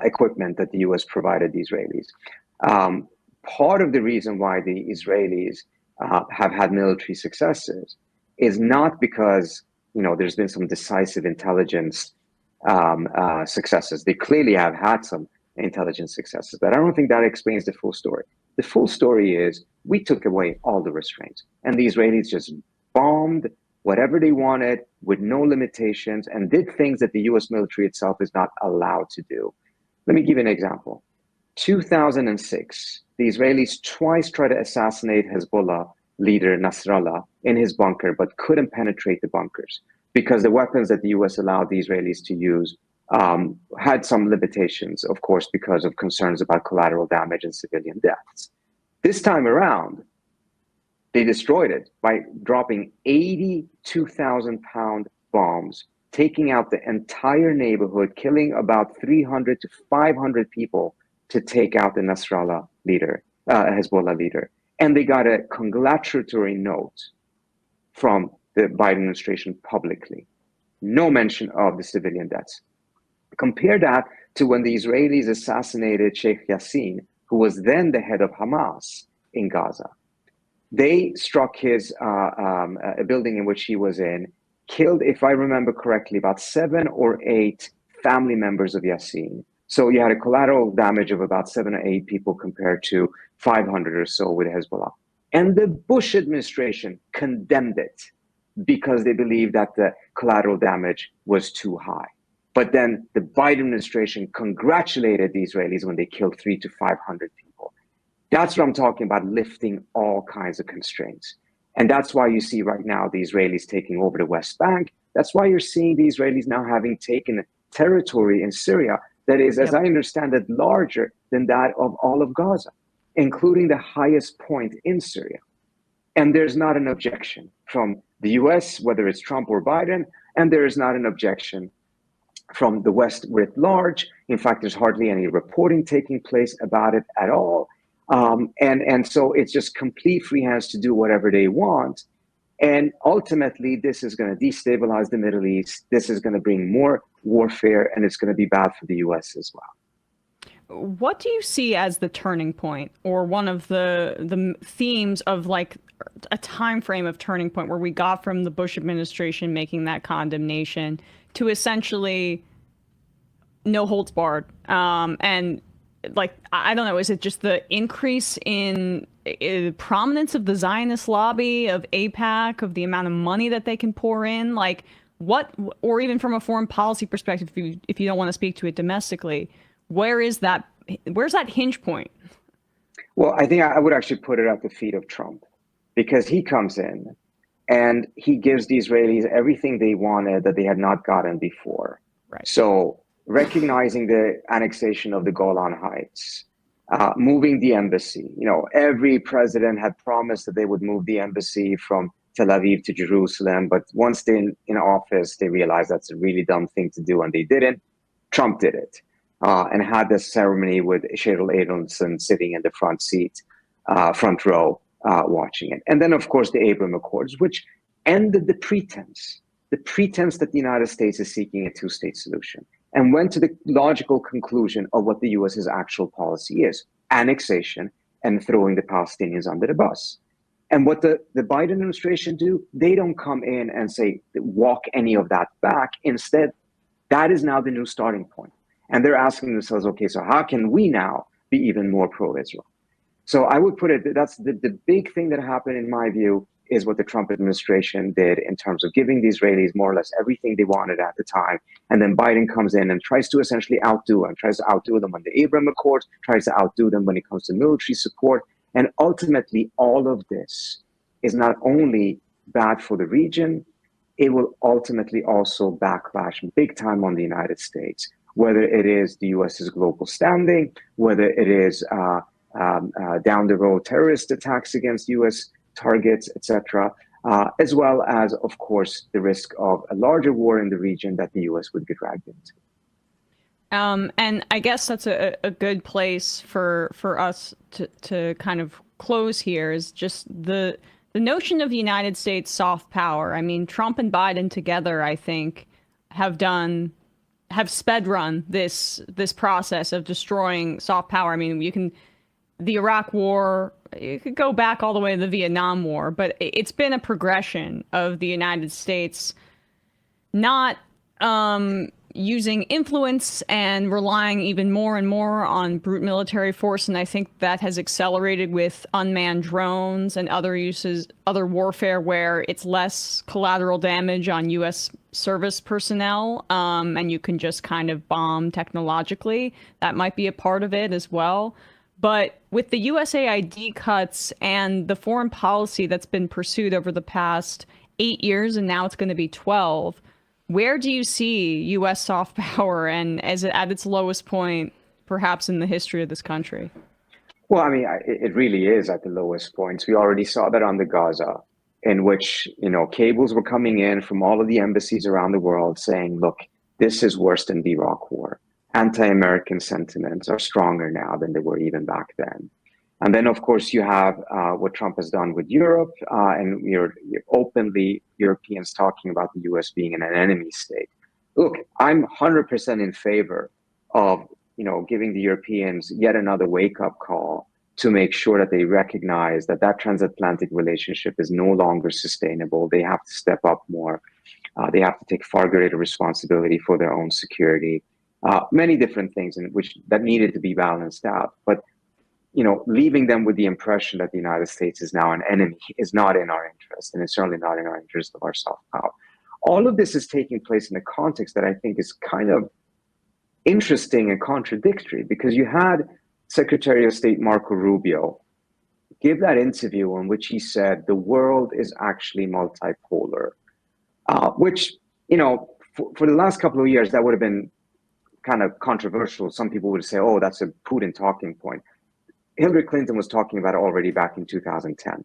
equipment that the U.S. provided the Israelis. Part of the reason why the Israelis have had military successes is not because there's been some decisive intelligence successes. They clearly have had some intelligence successes, but I don't think that explains the full story. The full story is we took away all the restraints, and the Israelis just bombed whatever they wanted with no limitations and did things that the U.S. military itself is not allowed to do. Let me give you an example. 2006, the Israelis twice tried to assassinate Hezbollah leader Nasrallah in his bunker, but couldn't penetrate the bunkers because the weapons that the U.S. allowed the Israelis to use had some limitations, of course, because of concerns about collateral damage and civilian deaths. This time around, they destroyed it by dropping 82,000-pound bombs, taking out the entire neighborhood, killing about 300 to 500 people to take out the Nasrallah leader, Hezbollah leader. And they got a congratulatory note from the Biden administration publicly. No mention of the civilian deaths. Compare that to when the Israelis assassinated Sheikh Yassin, who was then the head of Hamas in Gaza. They struck his a building in which he was in, killed, if I remember correctly, about 7 or 8 family members of Yassin. So you had a collateral damage of about 7 or 8 people compared to 500 or so with Hezbollah. And the Bush administration condemned it because they believed that the collateral damage was too high. But then the Biden administration congratulated the Israelis when they killed 300 to 500 people. That's what I'm talking about, lifting all kinds of constraints. And that's why you see right now the Israelis taking over the West Bank. That's why you're seeing the Israelis now having taken territory in Syria that is, as I understand it, larger than that of all of Gaza, including the highest point in Syria. And there's not an objection from the US, whether it's Trump or Biden, and there is not an objection from the West writ large. In fact, there's hardly any reporting taking place about it at all. And so it's just complete free hands to do whatever they want. And ultimately, this is going to destabilize the Middle East. This is going to bring more warfare, and it's going to be bad for the U.S. as well. What do you see as the turning point, or one of the themes of like a time frame of turning point where we got from the Bush administration making that condemnation to essentially no holds barred? And like, I don't know, is it just the increase in prominence of the Zionist lobby, of AIPAC, of the amount of money that they can pour in? Like, what, or even from a foreign policy perspective, if you don't want to speak to it domestically, where's that hinge point? Well, I think I would actually put it at the feet of Trump, because he comes in and he gives the Israelis everything they wanted that they had not gotten before. Right. So recognizing the annexation of the Golan Heights, moving the embassy. Every president had promised that they would move the embassy from Tel Aviv to Jerusalem, but once they're in office, they realized that's a really dumb thing to do, and they didn't. Trump did it, and had this ceremony with Cheryl Adelson sitting in the front row, watching it. And then, of course, the Abraham Accords, which ended the pretense that the United States is seeking a two-state solution, and went to the logical conclusion of what the US's actual policy is: annexation and throwing the Palestinians under the bus. And what the Biden administration do, they don't come in and say, walk any of that back. Instead, that is now the new starting point. And they're asking themselves, okay, so how can we now be even more pro-Israel? So I would put it, that's the big thing that happened, in my view, is what the Trump administration did in terms of giving the Israelis more or less everything they wanted at the time. And then Biden comes in and tries to essentially outdo them on the Abraham Accords, tries to outdo them when it comes to military support. And ultimately, all of this is not only bad for the region, it will ultimately also backlash big time on the United States, whether it is the US's global standing, whether it is down the road terrorist attacks against US targets, etc., as well as, of course, the risk of a larger war in the region that the US would get dragged into. And I guess that's a good place for us to kind of close here, is just the notion of the United States soft power. I mean, Trump and Biden together, I think, have sped run this process of destroying soft power. I mean, the Iraq War, you could go back all the way to the Vietnam War, but it's been a progression of the United States not using influence and relying even more and more on brute military force. And I think that has accelerated with unmanned drones and other warfare where it's less collateral damage on U.S. service personnel, and you can just kind of bomb technologically. That might be a part of it as well. But with the USAID cuts and the foreign policy that's been pursued over the past 8 years, and now it's going to be 12, where do you see U.S. soft power, and is it at its lowest point, perhaps in the history of this country? Well, I mean, it really is at the lowest points. We already saw that on the Gaza, in which, cables were coming in from all of the embassies around the world saying, look, this is worse than the Iraq War. Anti-American sentiments are stronger now than they were even back then. And then, of course, you have what Trump has done with Europe, and you're openly Europeans talking about the U.S. being an enemy state. Look, I'm 100% in favor of, giving the Europeans yet another wake-up call to make sure that they recognize that transatlantic relationship is no longer sustainable. They have to step up more. They have to take far greater responsibility for their own security. Many different things in which that needed to be balanced out. But leaving them with the impression that the United States is now an enemy is not in our interest, and it's certainly not in our interest of our soft power. All of this is taking place in a context that I think is kind of interesting and contradictory, because you had Secretary of State Marco Rubio give that interview in which he said the world is actually multipolar, which, for the last couple of years, that would have been kind of controversial. Some people would say, oh, that's a Putin talking point. Hillary Clinton was talking about it already back in 2010.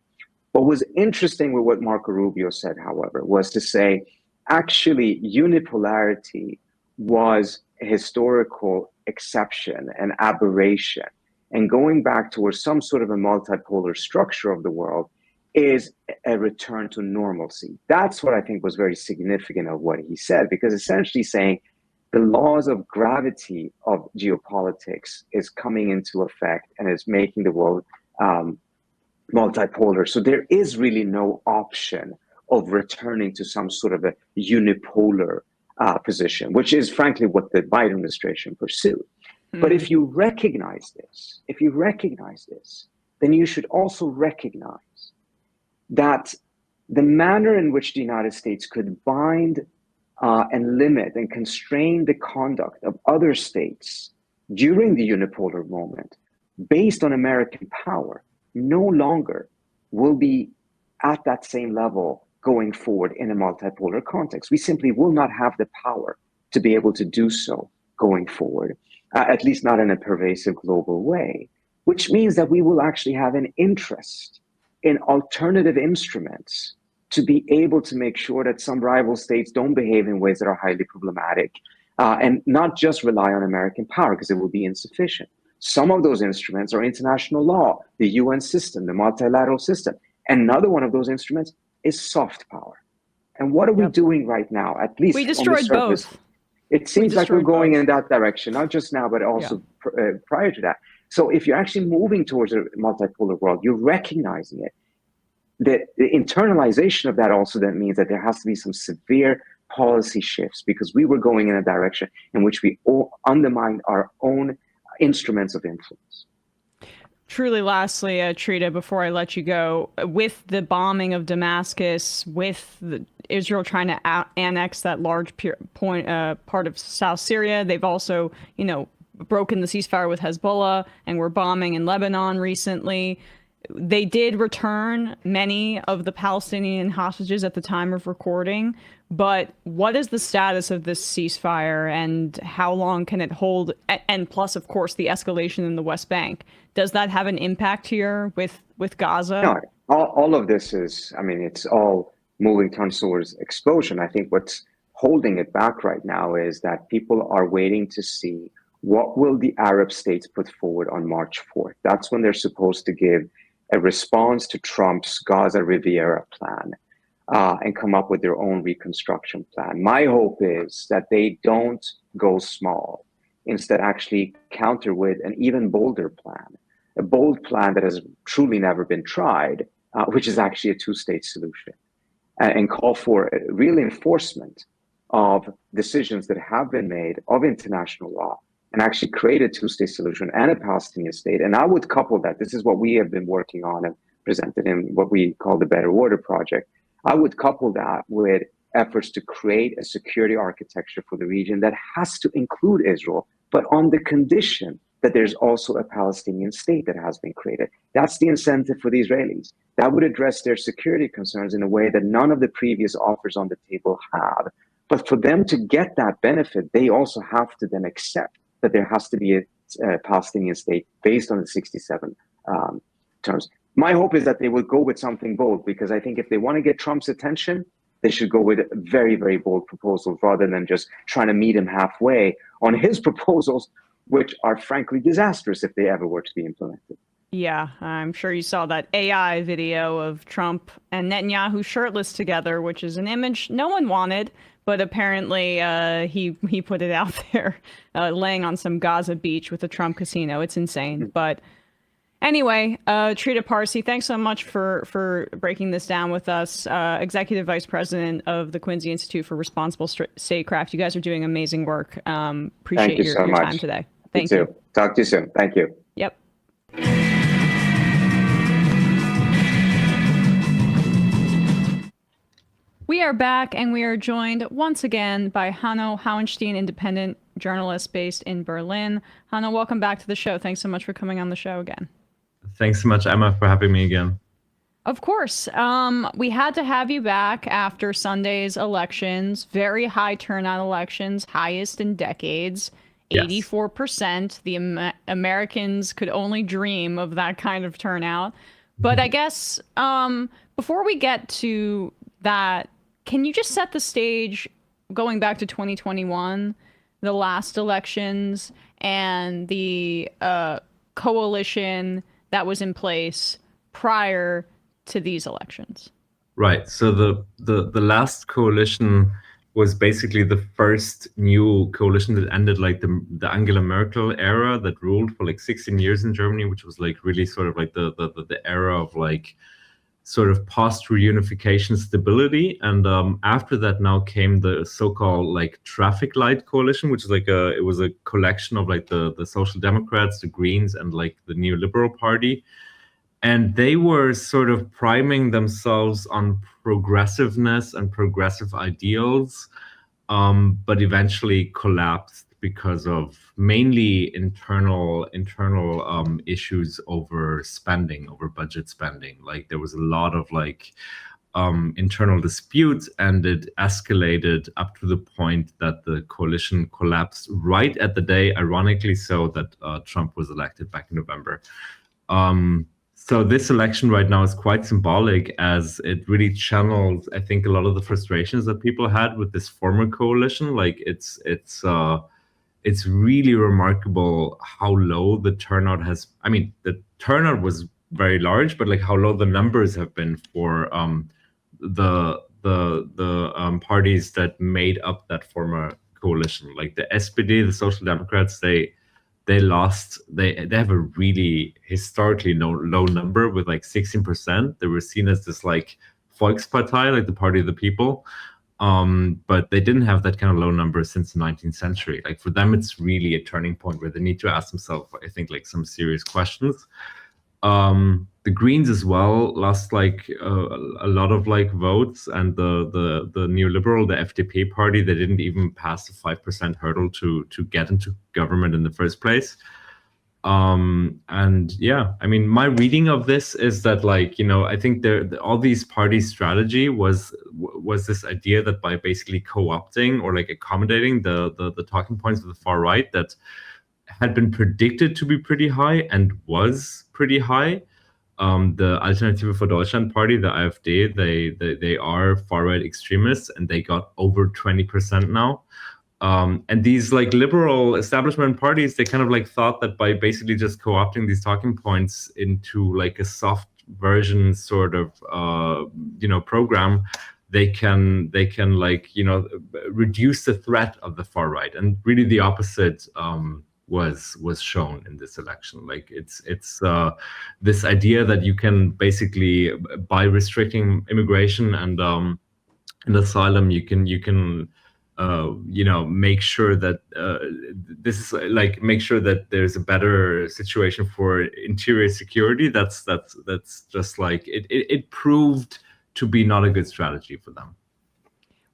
What was interesting with what Marco Rubio said, however, was to say, actually, unipolarity was a historical exception, an aberration. And going back towards some sort of a multipolar structure of the world is a return to normalcy. That's what I think was very significant of what he said, because essentially saying the laws of gravity of geopolitics is coming into effect and is making the world multipolar. So there is really no option of returning to some sort of a unipolar position, which is frankly what the Biden administration pursued. But if you recognize this, then you should also recognize that the manner in which the United States could bind and limit and constrain the conduct of other states during the unipolar moment based on American power no longer will be at that same level going forward in a multipolar context. We simply will not have the power to be able to do so going forward, at least not in a pervasive global way. which means that we will actually have an interest in alternative instruments to be able to make sure that some rival states don't behave in ways that are highly problematic, and not just rely on American power, because it will be insufficient. Some of those instruments are international law, the UN system, the multilateral system. Another one of those instruments is soft power. And what are we doing right now? At least we on the destroyed surface, both. it seems like we're going both. in that direction, not just now, but also prior to that. So if you're actually moving towards a multipolar world, you're recognizing it. The internalization of that also then means that there has to be some severe policy shifts, because we were going in a direction in which we all undermined our own instruments of influence. Truly, lastly, Trita, before I let you go, with the bombing of Damascus, with Israel trying to annex that large part of South Syria, they've also, broken the ceasefire with Hezbollah, and were bombing in Lebanon recently. They did return many of the Palestinian hostages at the time of recording, but what is the status of this ceasefire, and how long can it hold? And plus, of course, the escalation in the West Bank. Does that have an impact here with Gaza? No, all of this is, it's all moving towards explosion. I think what's holding it back right now is that people are waiting to see what will the Arab states put forward on March 4th. That's when they're supposed to give a response to Trump's Gaza Riviera plan, and come up with their own reconstruction plan. My hope is that they don't go small, instead actually counter with an even bolder plan, a bold plan that has truly never been tried, which is actually a two-state solution, and call for a real enforcement of decisions that have been made of international law, and actually create a two-state solution and a Palestinian state. And I would couple that, this is what we have been working on and presented in what we call the Better Order Project. I would couple that with efforts to create a security architecture for the region that has to include Israel, but on the condition that there's also a Palestinian state that has been created. That's the incentive for the Israelis. That would address their security concerns in a way that none of the previous offers on the table have. But for them to get that benefit, they also have to then accept that there has to be a Palestinian state based on the 67 terms. My hope is that they will go with something bold, because I think if they want to get Trump's attention, they should go with very, very bold proposals rather than just trying to meet him halfway on his proposals, which are frankly disastrous if they ever were to be implemented. Yeah, I'm sure you saw that AI video of Trump and Netanyahu shirtless together, which is an image no one wanted, but apparently he put it out there, laying on some Gaza beach with a Trump casino. It's insane. But anyway, Trita Parsi, thanks so much for breaking this down with us. Executive Vice President of the Quincy Institute for Responsible Statecraft. You guys are doing amazing work. Appreciate your time today. Thank you. Talk to you soon. Thank you. Yep. We are back, and we are joined once again by Hanno Hauenstein, independent journalist based in Berlin. Hanno, welcome back to the show. Thanks so much for coming on the show again. Thanks so much, Emma, for having me again. Of course. We had to have you back after Sunday's elections. Very high turnout elections, highest in decades. Yes. 84%. The Americans could only dream of that kind of turnout. But I guess before we get to that, can you just set the stage going back to 2021, the last elections, and the coalition that was in place prior to these elections? Right. So the last coalition was basically the first new coalition that ended like the Angela Merkel era that ruled for like 16 years in Germany, which was like really sort of like the era of like sort of post-reunification stability. And after that now came the so-called like traffic light coalition, which is like it was a collection of like the Social Democrats, the Greens, and like the Neoliberal Party. And they were sort of priming themselves on progressiveness and progressive ideals, but eventually collapsed because of mainly internal issues over spending, over budget spending. Like there was a lot of like internal disputes, and it escalated up to the point that the coalition collapsed right at the day, ironically so, that Trump was elected back in November. So this election right now is quite symbolic, as it really channels, I think, a lot of the frustrations that people had with this former coalition. Like it's really remarkable how low the turnout has. I mean, the turnout was very large, but like how low the numbers have been for the parties that made up that former coalition. Like the SPD, the Social Democrats, they lost. They have a really historically low number with like 16%. They were seen as this like Volkspartei, like the party of the people. But they didn't have that kind of low number since the 19th century. Like for them, it's really a turning point where they need to ask themselves, I think, like some serious questions. The Greens as well lost like a lot of like votes, and the neoliberal, the FDP party, they didn't even pass the 5% hurdle to get into government in the first place. And yeah, I mean, my reading of this is that, like, you know, I think all these parties' strategy was this idea that by basically co-opting or like accommodating the talking points of the far right that had been predicted to be pretty high and was pretty high. The Alternative for Deutschland party, the AfD, they are far right extremists, and they got over 20% now. And these like liberal establishment parties, they kind of like thought that by basically just co-opting these talking points into like a soft version sort of program, they can like, you know, reduce the threat of the far right. And really the opposite was shown in this election. Like it's this idea that you can basically, by restricting immigration and asylum, you can make sure that this is like, make sure that there's a better situation for interior security. That's just like it proved to be not a good strategy for them.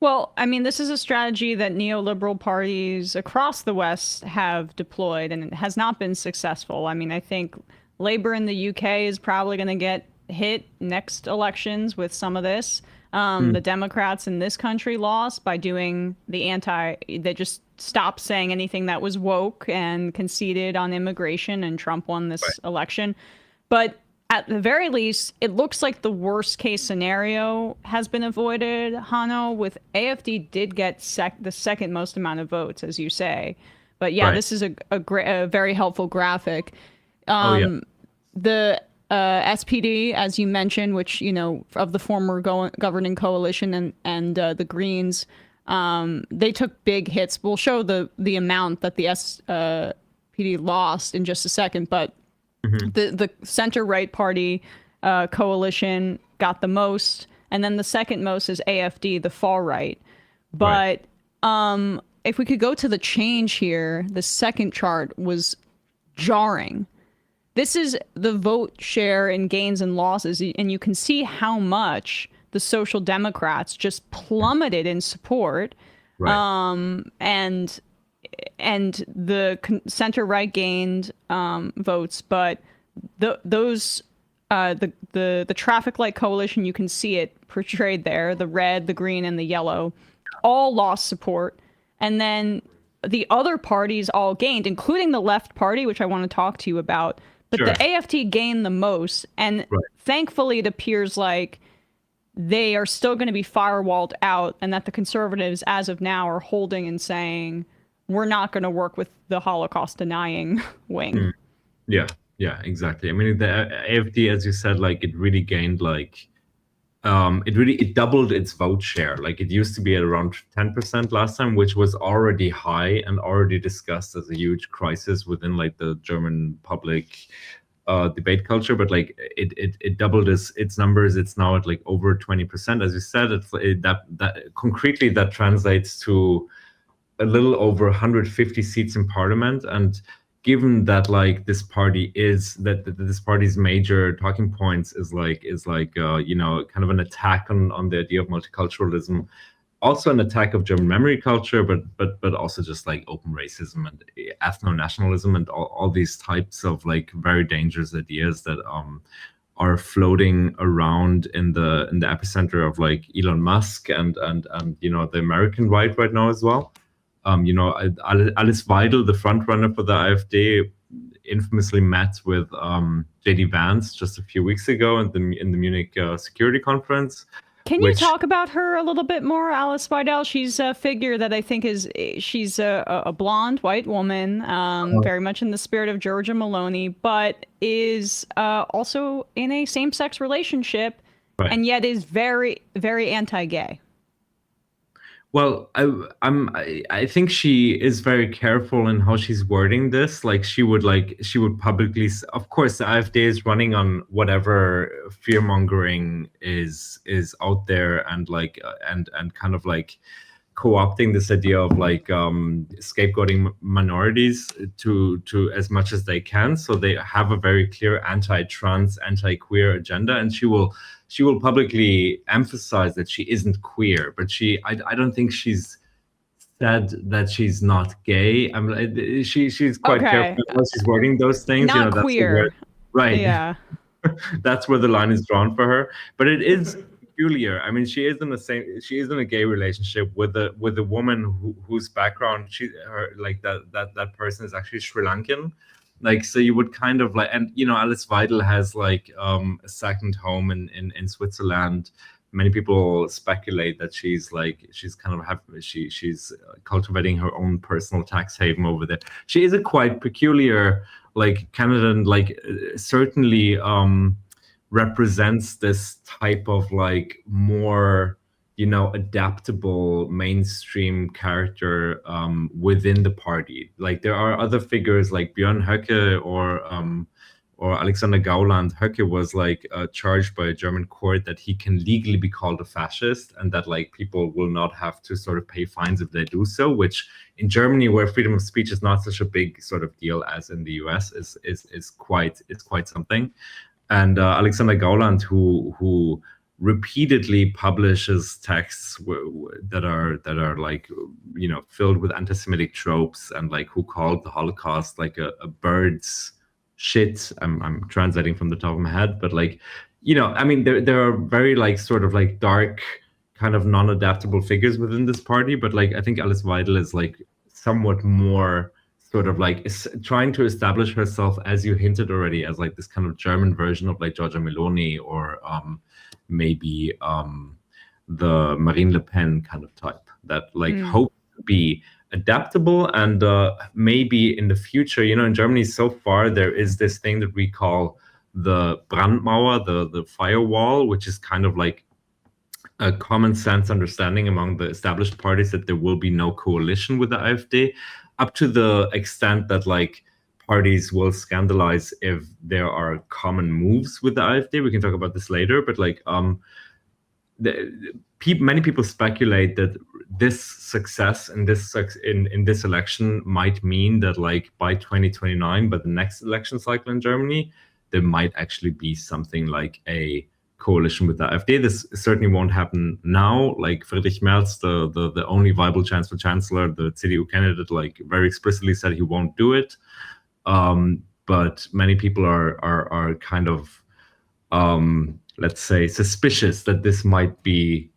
Well, I mean, this is a strategy that neoliberal parties across the West have deployed, and it has not been successful. I mean, I think Labour in the UK is probably going to get hit next elections with some of this. The Democrats in this country lost by doing they just stopped saying anything that was woke and conceded on immigration, and Trump won this election. But at the very least, it looks like the worst case scenario has been avoided, Hanno, with AfD did get the second most amount of votes, as you say. But yeah, this is a very helpful graphic. The SPD, as you mentioned, which, you know, of the former governing coalition and the Greens, they took big hits. We'll show the amount that the SPD lost in just a second, but the center-right party coalition got the most, and then the second most is AfD, the far right. But if we could go to the change here, the second chart was jarring. This is the vote share in gains and losses, and you can see how much the Social Democrats just plummeted in support, and the center-right gained votes, but the traffic light coalition, you can see it portrayed there, the red, the green, and the yellow, all lost support, and then the other parties all gained, including the left party, which I want to talk to you about. But the AfD gained the most, and thankfully it appears like they are still going to be firewalled out, and that the conservatives, as of now, are holding and saying, we're not going to work with the Holocaust denying wing. Yeah, exactly. I mean, the AfD, as you said, like it really gained like, it doubled its vote share. Like it used to be at around 10% last time, which was already high and already discussed as a huge crisis within like the German public debate culture. But like it doubled its numbers. It's now at like over 20%. As you said, that concretely that translates to a little over 150 seats in parliament. And given that like this party's major talking points is like kind of an attack on the idea of multiculturalism, also an attack of German memory culture, but also just like open racism and ethno-nationalism and all these types of like very dangerous ideas that are floating around in the epicenter of like Elon Musk and the American right now as well. Alice Weidel, the front runner for the AfD, infamously met with JD Vance just a few weeks ago in the Munich security conference. Can you talk about her a little bit more, Alice Weidel? She's a figure that I think she's a blonde white woman, very much in the spirit of Giorgia Meloni, but is also in a same-sex relationship, and yet is very, very anti-gay. Well, I think she is very careful in how she's wording this. Like she would publicly, of course, the AfD is running on whatever fear mongering is out there, and kind of like co-opting this idea of like scapegoating minorities to as much as they can. So they have a very clear anti-trans, anti-queer agenda, and she will publicly emphasize that she isn't queer, but I don't think she's said that she's not gay. She's quite careful how she's wording those things. Not queer. Right. Yeah. That's where the line is drawn for her. But it is peculiar. I mean, she is in a gay relationship with a woman whose background that person is actually Sri Lankan. Like, so you would kind of like, and Alice Weidel has like a second home in Switzerland. Many people speculate that she's cultivating her own personal tax haven over there. She is a quite peculiar like candidate, like certainly represents this type of like more adaptable mainstream character within the party. Like there are other figures like Björn Höcke or Alexander Gauland. Höcke was like charged by a German court that he can legally be called a fascist, and that like people will not have to sort of pay fines if they do so, which in Germany, where freedom of speech is not such a big sort of deal as in the US, is quite something. And Alexander Gauland, who repeatedly publishes texts that are like filled with anti-Semitic tropes, and like who called the Holocaust like a bird's shit. I'm translating from the top of my head, but like I mean there are very like sort of like dark kind of non-adaptable figures within this party, but like I think Alice Weidel is like somewhat more sort of like is trying to establish herself, as you hinted already, as like this kind of German version of like Giorgia Meloni or maybe the Marine Le Pen kind of type that like hope to be adaptable, and maybe in the future, in Germany so far there is this thing that we call the Brandmauer, the firewall, which is kind of like a common sense understanding among the established parties that there will be no coalition with the AfD, up to the extent that like parties will scandalize if there are common moves with the AfD. We can talk about this later, but like many people speculate that this success in this election might mean that like by 2029, but the next election cycle in Germany, there might actually be something like a coalition with the AfD. This certainly won't happen now. Like Friedrich Merz, the only viable chance for chancellor, the CDU candidate, like very explicitly said he won't do it. But many people are kind of let's say suspicious that this might be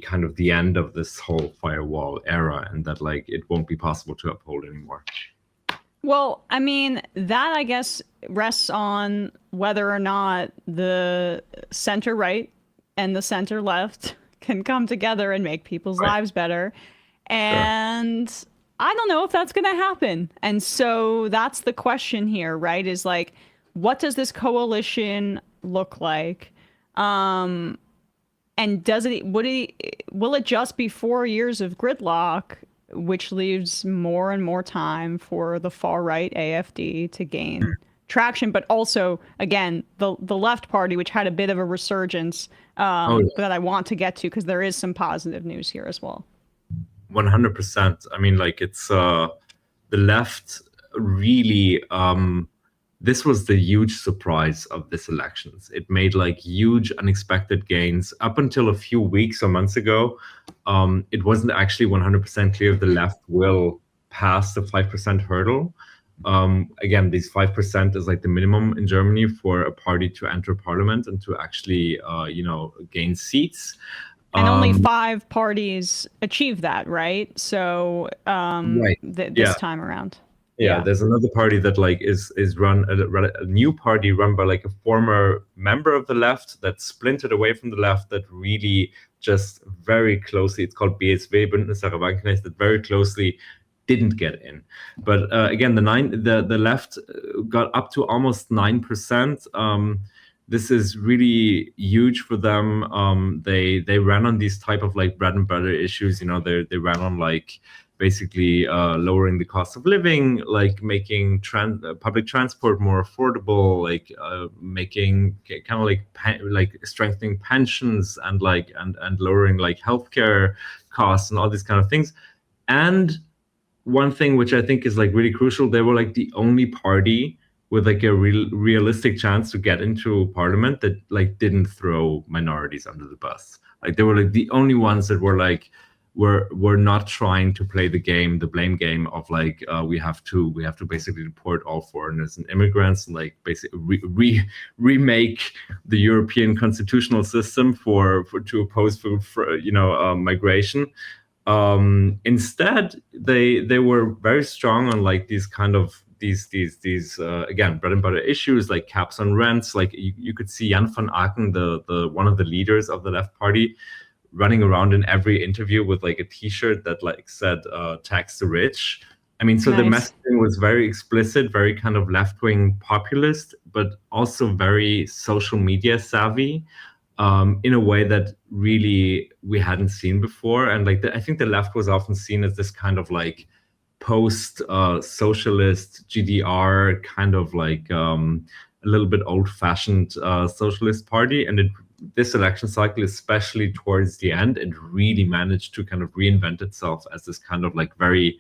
kind of the end of this whole firewall era, and that like it won't be possible to uphold anymore. Well, I mean, that I guess rests on whether or not the center right and the center left can come together and make people's lives better. And I don't know if that's going to happen. And so that's the question here, right? Is like, what does this coalition look like? And will it just be 4 years of gridlock, which leaves more and more time for the far right AfD to gain traction, but also again the left party, which had a bit of a resurgence that I want to get to, because there is some positive news here as well. 100%. I mean, like it's the left really. This was the huge surprise of this elections. It made like huge unexpected gains up until a few weeks or months ago. It wasn't actually 100% clear if the left will pass the 5% hurdle. Again, these 5% is like the minimum in Germany for a party to enter parliament and to actually, gain seats. And only 5 parties achieve that, right? So Right. This time around. Yeah, there's another party that like is run a new party run by like a former member of the left that splintered away from the left that really just very closely, it's called BSW, Bündnis Sarah Wagenknecht, that very closely didn't get in. But again, the left got up to almost 9%. This is really huge for them. They ran on these type of like bread and butter issues. They ran on like basically lowering the cost of living, like making public transport more affordable, like making kind of like strengthening pensions and like and lowering like healthcare costs and all these kind of things. And one thing which I think is like really crucial, they were like the only party with like a realistic chance to get into parliament that like didn't throw minorities under the bus. Like they were like the only ones that were like we're not trying to play the blame game of like we have to basically deport all foreigners and immigrants and like basically remake the European constitutional system to oppose migration. Instead, they were very strong on like these kind of these again bread and butter issues like caps on rents. Like you could see Jan van Aken, the one of the leaders of the left party, running around in every interview with like a T-shirt that like said "tax the rich." I mean, so nice. The messaging was very explicit, very kind of left-wing populist, but also very social media savvy. In a way that really we hadn't seen before. And like I think the left was often seen as this kind of like post-socialist GDR kind of like a little bit old-fashioned socialist party. And this election cycle, especially towards the end, it really managed to kind of reinvent itself as this kind of like a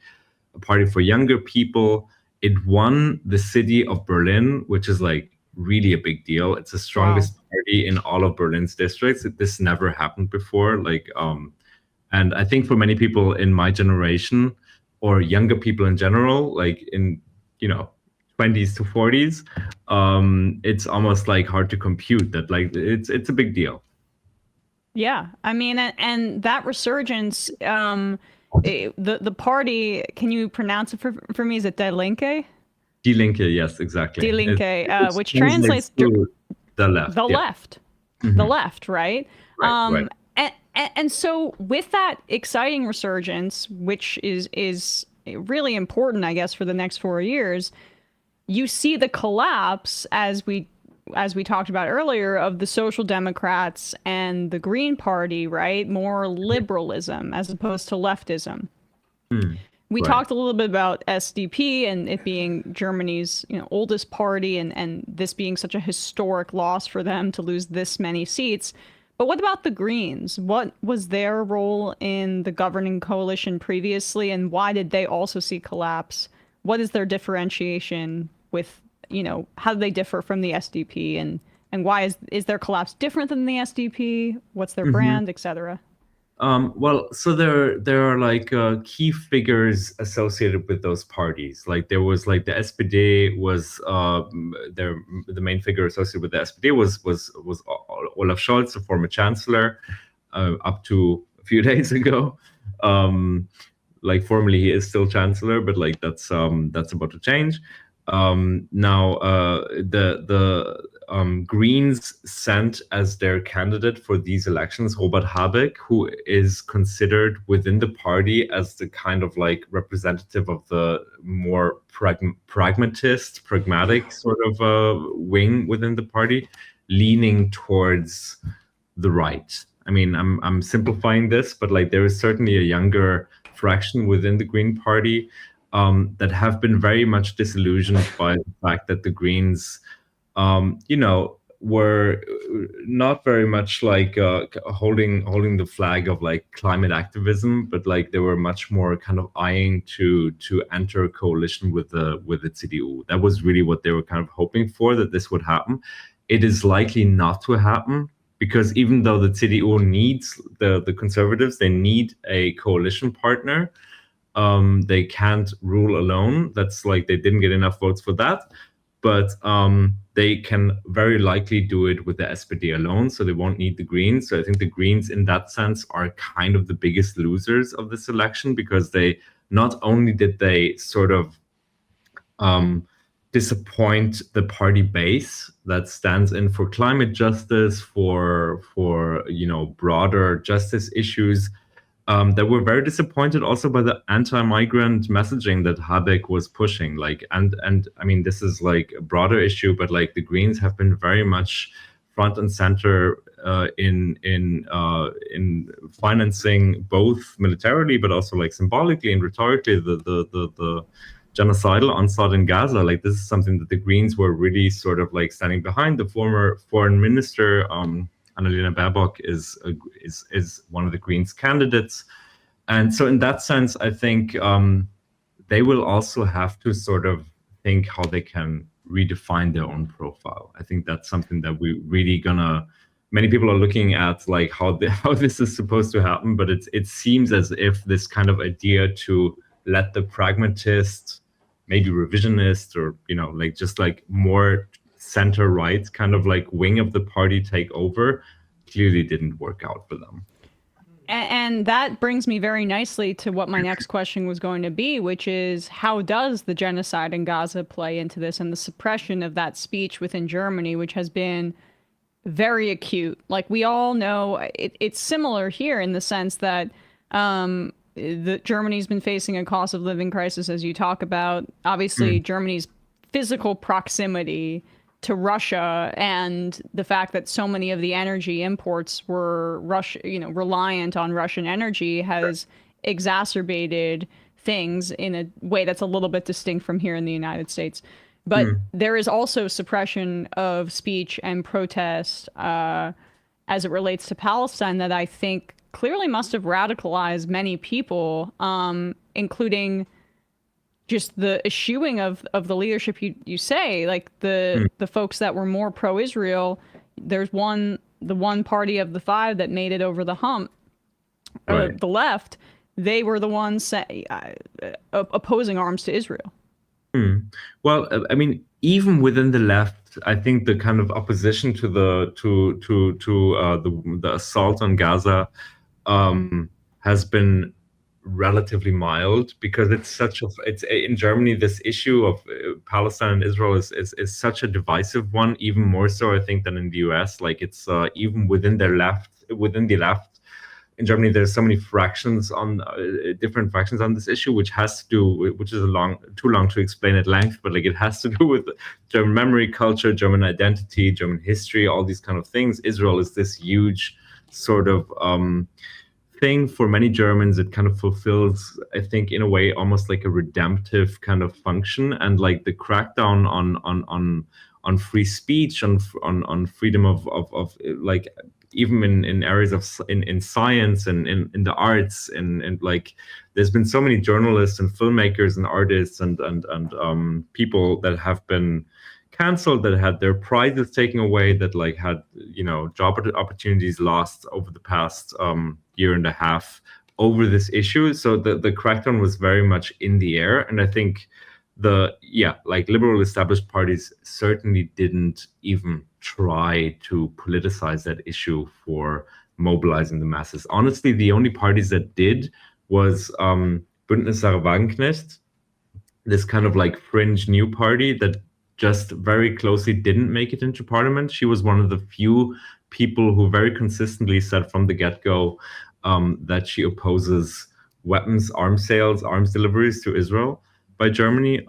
party for younger people. It won the city of Berlin, which is like really a big deal. It's the strongest party in all of Berlin's districts. This never happened before. Like, and I think for many people in my generation or younger people in general, like in 20s to 40s, it's almost like hard to compute that like it's a big deal. Yeah, I mean, and that resurgence, the party. Can you pronounce it for me? Is it Die Linke? Die Linke, yes, exactly. Die Linke, which translates to the left. The left. Mm-hmm. The left, right? Right. And so with that exciting resurgence, which is really important, I guess, for the next 4 years, you see the collapse, as we talked about earlier, of the Social Democrats and the Green Party, right? More liberalism as opposed to leftism. We talked a little bit about SDP and it being Germany's oldest party and this being such a historic loss for them to lose this many seats. But what about the Greens? What was their role in the governing coalition previously, and why did they also see collapse? What is their differentiation with, how do they differ from the SDP, and why is their collapse different than the SDP? What's their brand, etc.? Well, so there are like key figures associated with those parties. Like there was like the SPD was the main figure associated with the SPD was Olaf Scholz, the former chancellor, up to a few days ago. Like formally he is still chancellor, but like that's about to change. Now the Greens sent as their candidate for these elections Robert Habeck, who is considered within the party as the kind of like representative of the more pragmatic sort of wing within the party, leaning towards the right. I mean, I'm simplifying this, but like there is certainly a younger fraction within the Green Party that have been very much disillusioned by the fact that the Greens were not very much like holding the flag of like climate activism, but like they were much more kind of eyeing to enter a coalition with the CDU. That was really what they were kind of hoping for, that this would happen. It is likely not to happen, because even though the CDU needs the conservatives, they need a coalition partner. They can't rule alone. That's like they didn't get enough votes for that. But they can very likely do it with the SPD alone, so they won't need the Greens. So I think the Greens, in that sense, are kind of the biggest losers of this election, because they not only did they sort of disappoint the party base that stands in for climate justice, for broader justice issues. They were very disappointed also by the anti-migrant messaging that Habeck was pushing. And I mean, this is like a broader issue, but like the Greens have been very much front and center in financing, both militarily but also like symbolically and rhetorically, the genocidal onslaught in Gaza. Like, this is something that the Greens were really sort of like standing behind. The former foreign minister, Annalena Baerbock, is one of the Greens candidates. And so in that sense, I think they will also have to sort of think how they can redefine their own profile. I think that's something that we really many people are looking at, like how this is supposed to happen, but it seems as if this kind of idea to let the pragmatist, maybe revisionist, or like just like more center right kind of like wing of the party take over, clearly didn't work out for them. And that brings me very nicely to what my next question was going to be, which is, how does the genocide in Gaza play into this, and the suppression of that speech within Germany, which has been very acute? Like, we all know it's similar here in the sense that Germany's been facing a cost of living crisis, as you talk about. Obviously, Germany's physical proximity to Russia and the fact that so many of the energy imports were reliant on Russian energy has exacerbated things in a way that's a little bit distinct from here in the United States. But there is also suppression of speech and protest as it relates to Palestine that I think clearly must have radicalized many people, including just the eschewing of the leadership you say, like the folks that were more pro-Israel. There's the one party of the five that made it over the hump, the left. They were the ones opposing arms to Israel. Well, I mean, even within the left, I think the kind of opposition to the assault on Gaza has been relatively mild, because it's in Germany, this issue of Palestine and Israel is such a divisive one, even more so I think than in the US. Like, it's even within the left in Germany, there's so many fractions on different fractions on this issue, which is too long to explain at length, but like it has to do with German memory, culture, German identity, German history, all these kind of things. Israel is this huge sort of thing for many Germans. It kind of fulfills, I think, in a way, almost like a redemptive kind of function. And like the crackdown on free speech, on freedom of like, even in areas of in science and in the arts, and like there's been so many journalists and filmmakers and artists and people that have been canceled, that had their prizes taken away, that like had job opportunities lost over the past year and a half over this issue. So the crackdown was very much in the air, and I think liberal established parties certainly didn't even try to politicize that issue for mobilizing the masses. Honestly, the only parties that did was Bündnis Sarah Wagenknecht, this kind of like fringe new party that just very closely didn't make it into parliament. She was one of the few people who very consistently said from the get-go that she opposes weapons, arms sales, arms deliveries to Israel by Germany.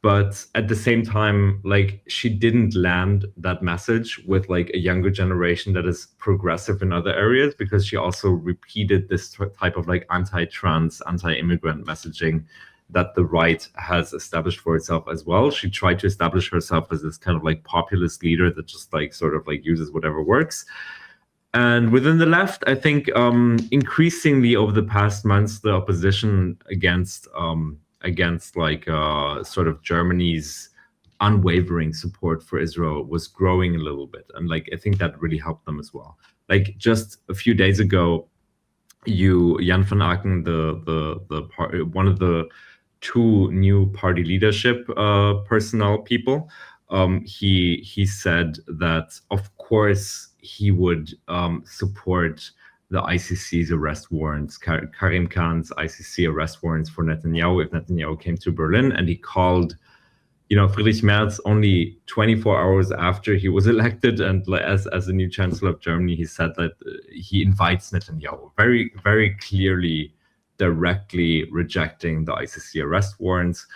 But at the same time, like, she didn't land that message with like a younger generation that is progressive in other areas, because she also repeated this type of like anti-trans, anti-immigrant messaging that the right has established for itself as well. She tried to establish herself as this kind of like populist leader that just like sort of like uses whatever works. And within the left, I think increasingly over the past months, the opposition against like sort of Germany's unwavering support for Israel was growing a little bit. And like, I think that really helped them as well. Like, just a few days ago, Jan van Aken, one of the two new party leadership personnel people, he said that of course he would support the ICC's arrest warrants, Karim Khan's ICC arrest warrants for Netanyahu if Netanyahu came to Berlin, and he called, Friedrich Merz only 24 hours after he was elected, and as the new chancellor of Germany, he said that he invites Netanyahu, very, very clearly, directly rejecting the ICC arrest warrants.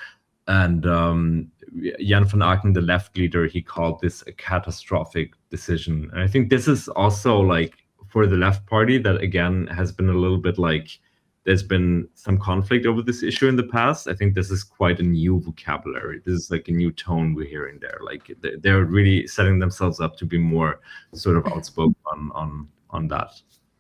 And Jan van Aken, the left leader, he called this a catastrophic decision. And I think this is also like for the left party that again has been a little bit like there's been some conflict over this issue in the past. I think this is quite a new vocabulary. This is like a new tone we're hearing there. Like they're really setting themselves up to be more sort of outspoken on that.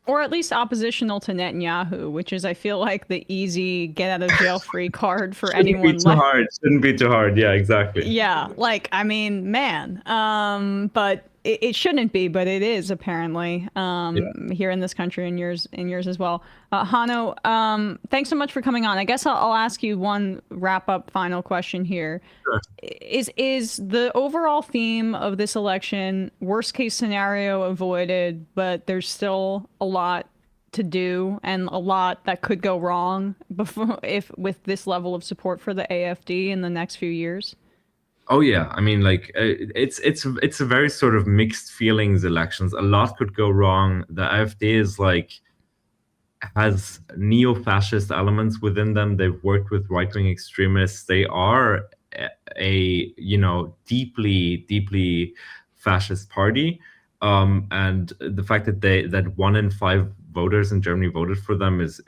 Or at least oppositional to Netanyahu, which is, I feel like, the easy get out of jail free card for anyone. Shouldn't be too hard. Yeah, exactly. Yeah, like, I mean, man. But it shouldn't be, but it is apparently here in this country and yours as well. Hanno, thanks so much for coming on. I guess I'll ask you one wrap-up final question here. Sure. Is the overall theme of this election worst case scenario avoided, but there's still a lot to do and a lot that could go wrong with this level of support for the AfD in the next few years? Oh yeah, I mean, like it's a very sort of mixed feelings elections. A lot could go wrong. The AfD is like has neo-fascist elements within them. They've worked with right-wing extremists. They are a deeply fascist party. And the fact that 1 in 5 voters in Germany voted for them is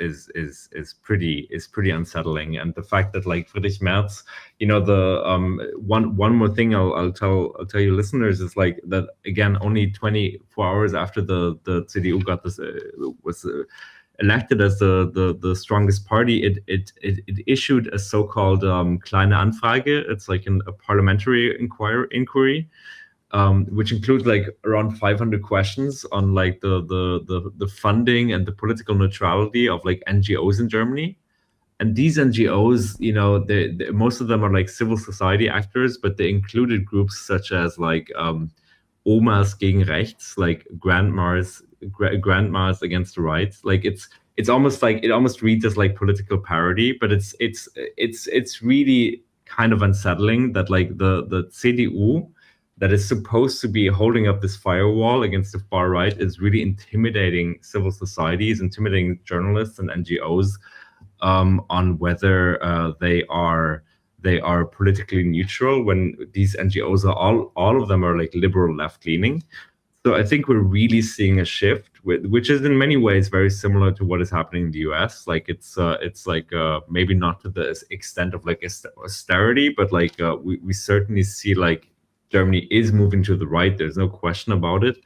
pretty unsettling. And the fact that like Friedrich Merz, the one more thing I'll tell you listeners is like that again, only 24 hours after the CDU got this was elected as the strongest party, it issued a so-called kleine Anfrage. It's like a parliamentary inquiry. Which includes like around 500 questions on like the funding and the political neutrality of like NGOs in Germany. And these NGOs, they most of them are like civil society actors, but they included groups such as like Omas gegen Rechts, like grandmas against the rights. Like it's almost like it almost reads as like political parody, but it's really kind of unsettling that like the CDU that is supposed to be holding up this firewall against the far right is really intimidating civil societies, intimidating journalists and NGOs on whether they are politically neutral when these NGOs are all of them are like liberal left leaning. So I think we're really seeing a shift, which is in many ways very similar to what is happening in the US. Like it's like maybe not to the extent of like austerity, but like we certainly see like Germany is moving to the right. There's no question about it.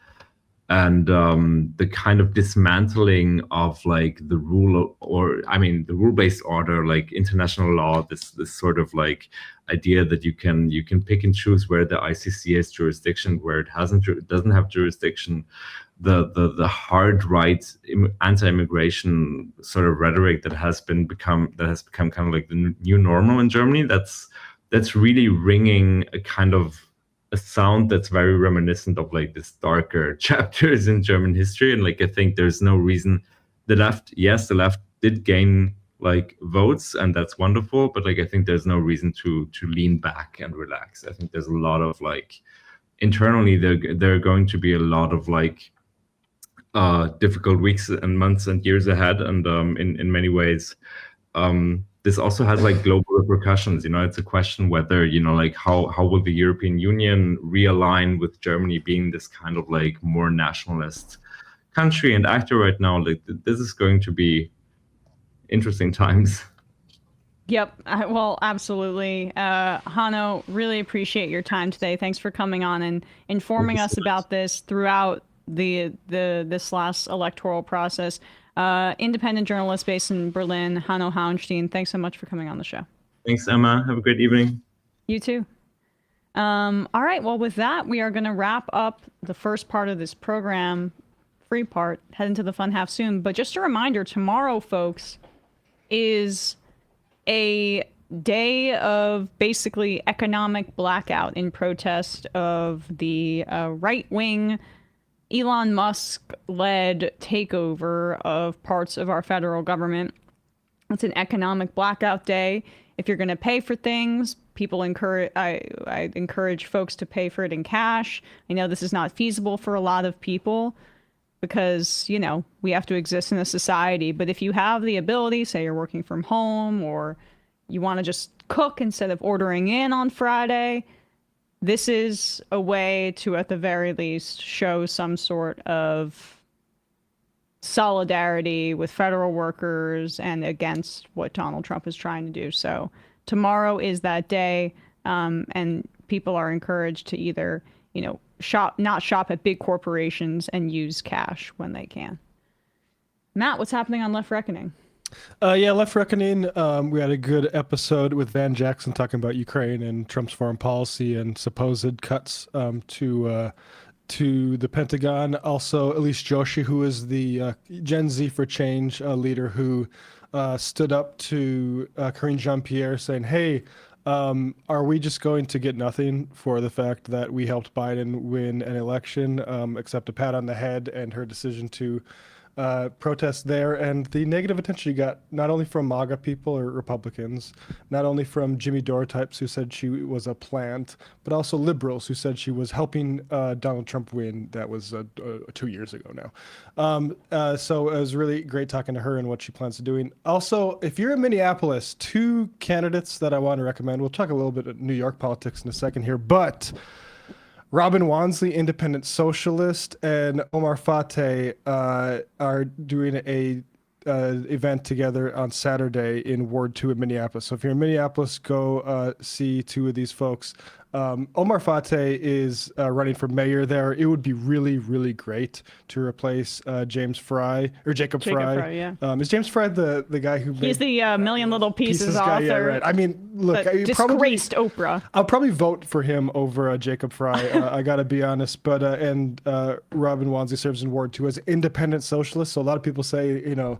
And the kind of dismantling of like the rule-based order, like international law, this sort of like idea that you can pick and choose where the ICC has jurisdiction, where it doesn't have jurisdiction, the hard right anti-immigration sort of rhetoric that has become kind of like the new normal in Germany. That's really ringing a sound that's very reminiscent of like this darker chapters in German history. And like I think there's no reason the left did gain like votes, and that's wonderful, but like I think there's no reason to lean back and relax. I think there's a lot of like internally there are going to be a lot of like difficult weeks and months and years ahead, and in many ways this also has like global repercussions. It's a question whether, like how will the European Union realign with Germany being this kind of like more nationalist country and actor right now. Like this is going to be interesting times. Yep. Well, absolutely. Hanno, really appreciate your time today. Thanks for coming on and informing us about this throughout this last electoral process. Independent journalist based in Berlin, Hanno Hauenstein. Thanks so much for coming on the show. Thanks, Emma. Have a great evening. You too. All right. Well, with that, we are going to wrap up the first part of this program free part, head into the fun half soon. But just a reminder, tomorrow, folks, is a day of basically economic blackout in protest of the right-wing Elon Musk-led takeover of parts of our federal government. It's an economic blackout day. If you're going to pay for things, I encourage folks to pay for it in cash. I know this is not feasible for a lot of people because, you know, we have to exist in a society. But if you have the ability, say you're working from home or you want to just cook instead of ordering in on Friday, this is a way to, at the very least, show some sort of solidarity with federal workers and against what Donald Trump is trying to do. So tomorrow is that day, and people are encouraged to either, you know, not shop at big corporations and use cash when they can. Matt, what's happening on Left Reckoning? Left Reckoning. We had a good episode with Van Jackson talking about Ukraine and Trump's foreign policy and supposed cuts to the Pentagon. Also, Elise Joshi, who is the Gen Z for Change leader, who stood up to Karine Jean-Pierre saying, hey, are we just going to get nothing for the fact that we helped Biden win an election, except a pat on the head and her decision to protest there, and the negative attention she got not only from MAGA people or Republicans, not only from Jimmy Dore types who said she was a plant, but also liberals who said she was helping Donald Trump win. That was 2 years ago now. So it was really great talking to her and what she plans to doing. Also, if you're in Minneapolis, two candidates that I want to recommend. We'll talk a little bit of New York politics in a second here, but Robin Wansley, independent socialist, and Omar Fateh are doing a event together on Saturday in Ward 2 in Minneapolis. So if you're in Minneapolis, go see two of these folks. Omar Fateh is running for mayor there. It would be really, really great to replace James Fry or Jacob Fry. Yeah. Is James Fry the guy who He's the Million Little Pieces author? Guy, yeah, right. I mean, look, disgraced Oprah. I'll probably vote for him over Jacob Fry. I got to be honest. But and Robin Wansley serves in Ward 2 as independent socialist. So a lot of people say, you know,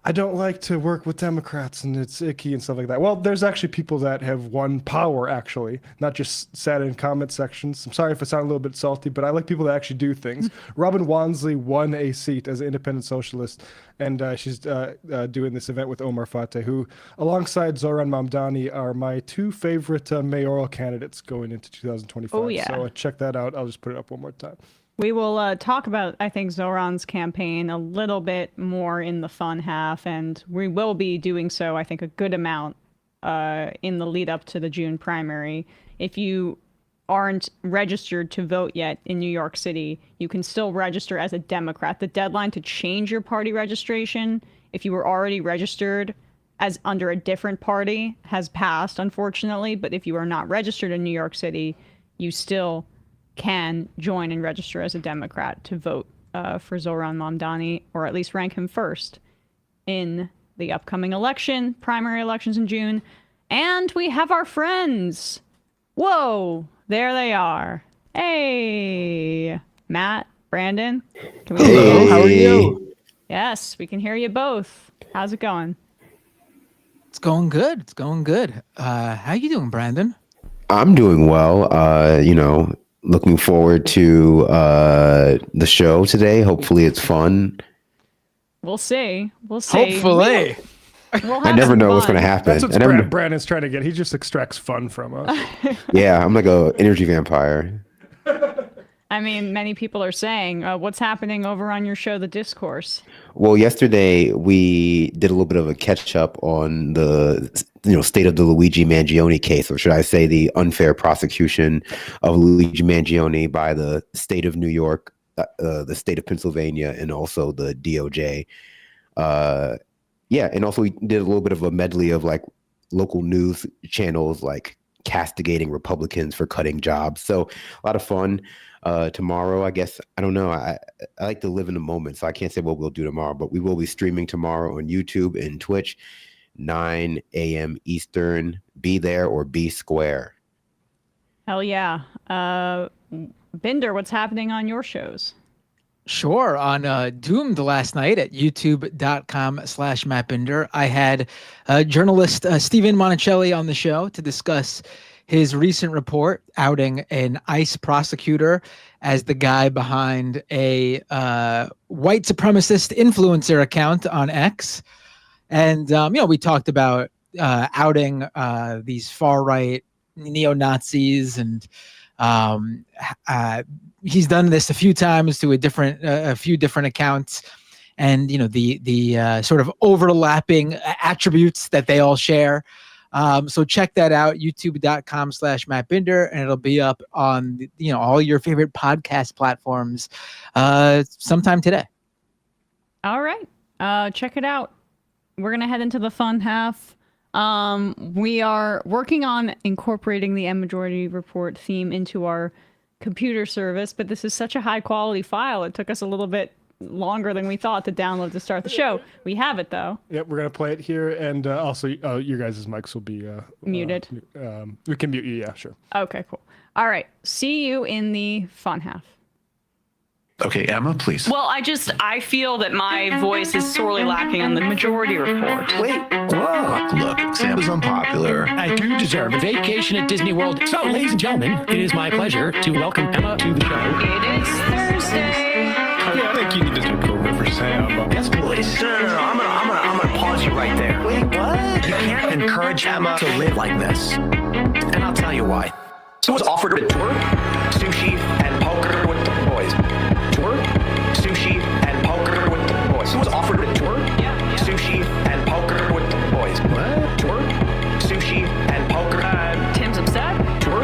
I don't like to work with Democrats and it's icky and stuff like that. Well, there's actually people that have won power, actually, not just sat in comment sections. I'm sorry if I sound a little bit salty, but I like people that actually do things. Robin Wansley won a seat as an independent socialist, and she's doing this event with Omar Fateh, who, alongside Zoran Mamdani, are my two favorite mayoral candidates going into 2025. Oh, yeah. So check that out. I'll just put it up one more time. We will talk about, I think, Zoran's campaign a little bit more in the fun half, and we will be doing so, I think, a good amount in the lead up to the June primary. If you aren't registered to vote yet in New York City, you can still register as a Democrat. The deadline to change your party registration, if you were already registered as under a different party, has passed, unfortunately. But if you are not registered in New York City, you still can join and register as a Democrat to vote for Zoran Mamdani, or at least rank him first in the upcoming election, primary elections in June. And we have our friends. Whoa, there they are. Hey, Matt, Brandon. Can we hear you? How are you? Yes, we can hear you both. How's it going? It's going good. It's going good. How you doing, Brandon? I'm doing well. You know, looking forward to the show today. Hopefully it's fun. We'll see. We'll see. Hopefully. I never know what's going to happen. That's what Brandon's trying to get. He just extracts fun from us. Yeah, I'm like an energy vampire. I mean, many people are saying, what's happening over on your show, The Discourse? Well, yesterday we did a little bit of a catch up on the state of the Luigi Mangione case, or should I say the unfair prosecution of Luigi Mangione by the state of New York, the state of Pennsylvania, and also the DOJ. And also we did a little bit of a medley of like local news channels like castigating Republicans for cutting jobs. So a lot of fun. Tomorrow, I guess, I don't know. I like to live in the moment, so I can't say what we'll do tomorrow, but we will be streaming tomorrow on YouTube and Twitch, 9 a.m. Eastern. Be there or be square. Hell yeah. Binder, what's happening on your shows? Sure. On Doomed last night at youtube.com/MattBinder, I had journalist Stephen Monticelli on the show to discuss his recent report outing an ICE prosecutor as the guy behind a white supremacist influencer account on X. And, we talked about outing these far-right neo-Nazis, and he's done this a few times to a few different accounts, and the sort of overlapping attributes that they all share. So check that out, youtube.com/MattBinder, and it'll be up on all your favorite podcast platforms sometime today. All right, check it out. We're gonna head into the fun half. We are working on incorporating the EmMajority Report theme into our computer service, but this is such a high quality file. It took us a little bit longer than we thought to download to start the show. We have it though. Yep, we're gonna play it here, and also your guys' mics will be muted. We can mute you, yeah, sure. Okay, cool. All right, see you in the fun half. Okay, Emma, please. Well, I feel that my voice is sorely lacking on the Majority Report. Wait, whoa. Look, Sam is unpopular. I do deserve a vacation at Disney World. So, ladies and gentlemen, it is my pleasure to welcome Emma to the show. It is Thursday. I think you need to take over for Sam. Yes, please. No. I'm gonna pause you right there. Wait, what? You can't encourage Emma to live like this. And I'll tell you why. So was offered to tour, sushi, and poker with the boys. Tour, sushi, and poker with the boys. So was offered to tour, sushi, and poker with the boys. What? Tour, sushi, and poker. Tim's upset. Tour,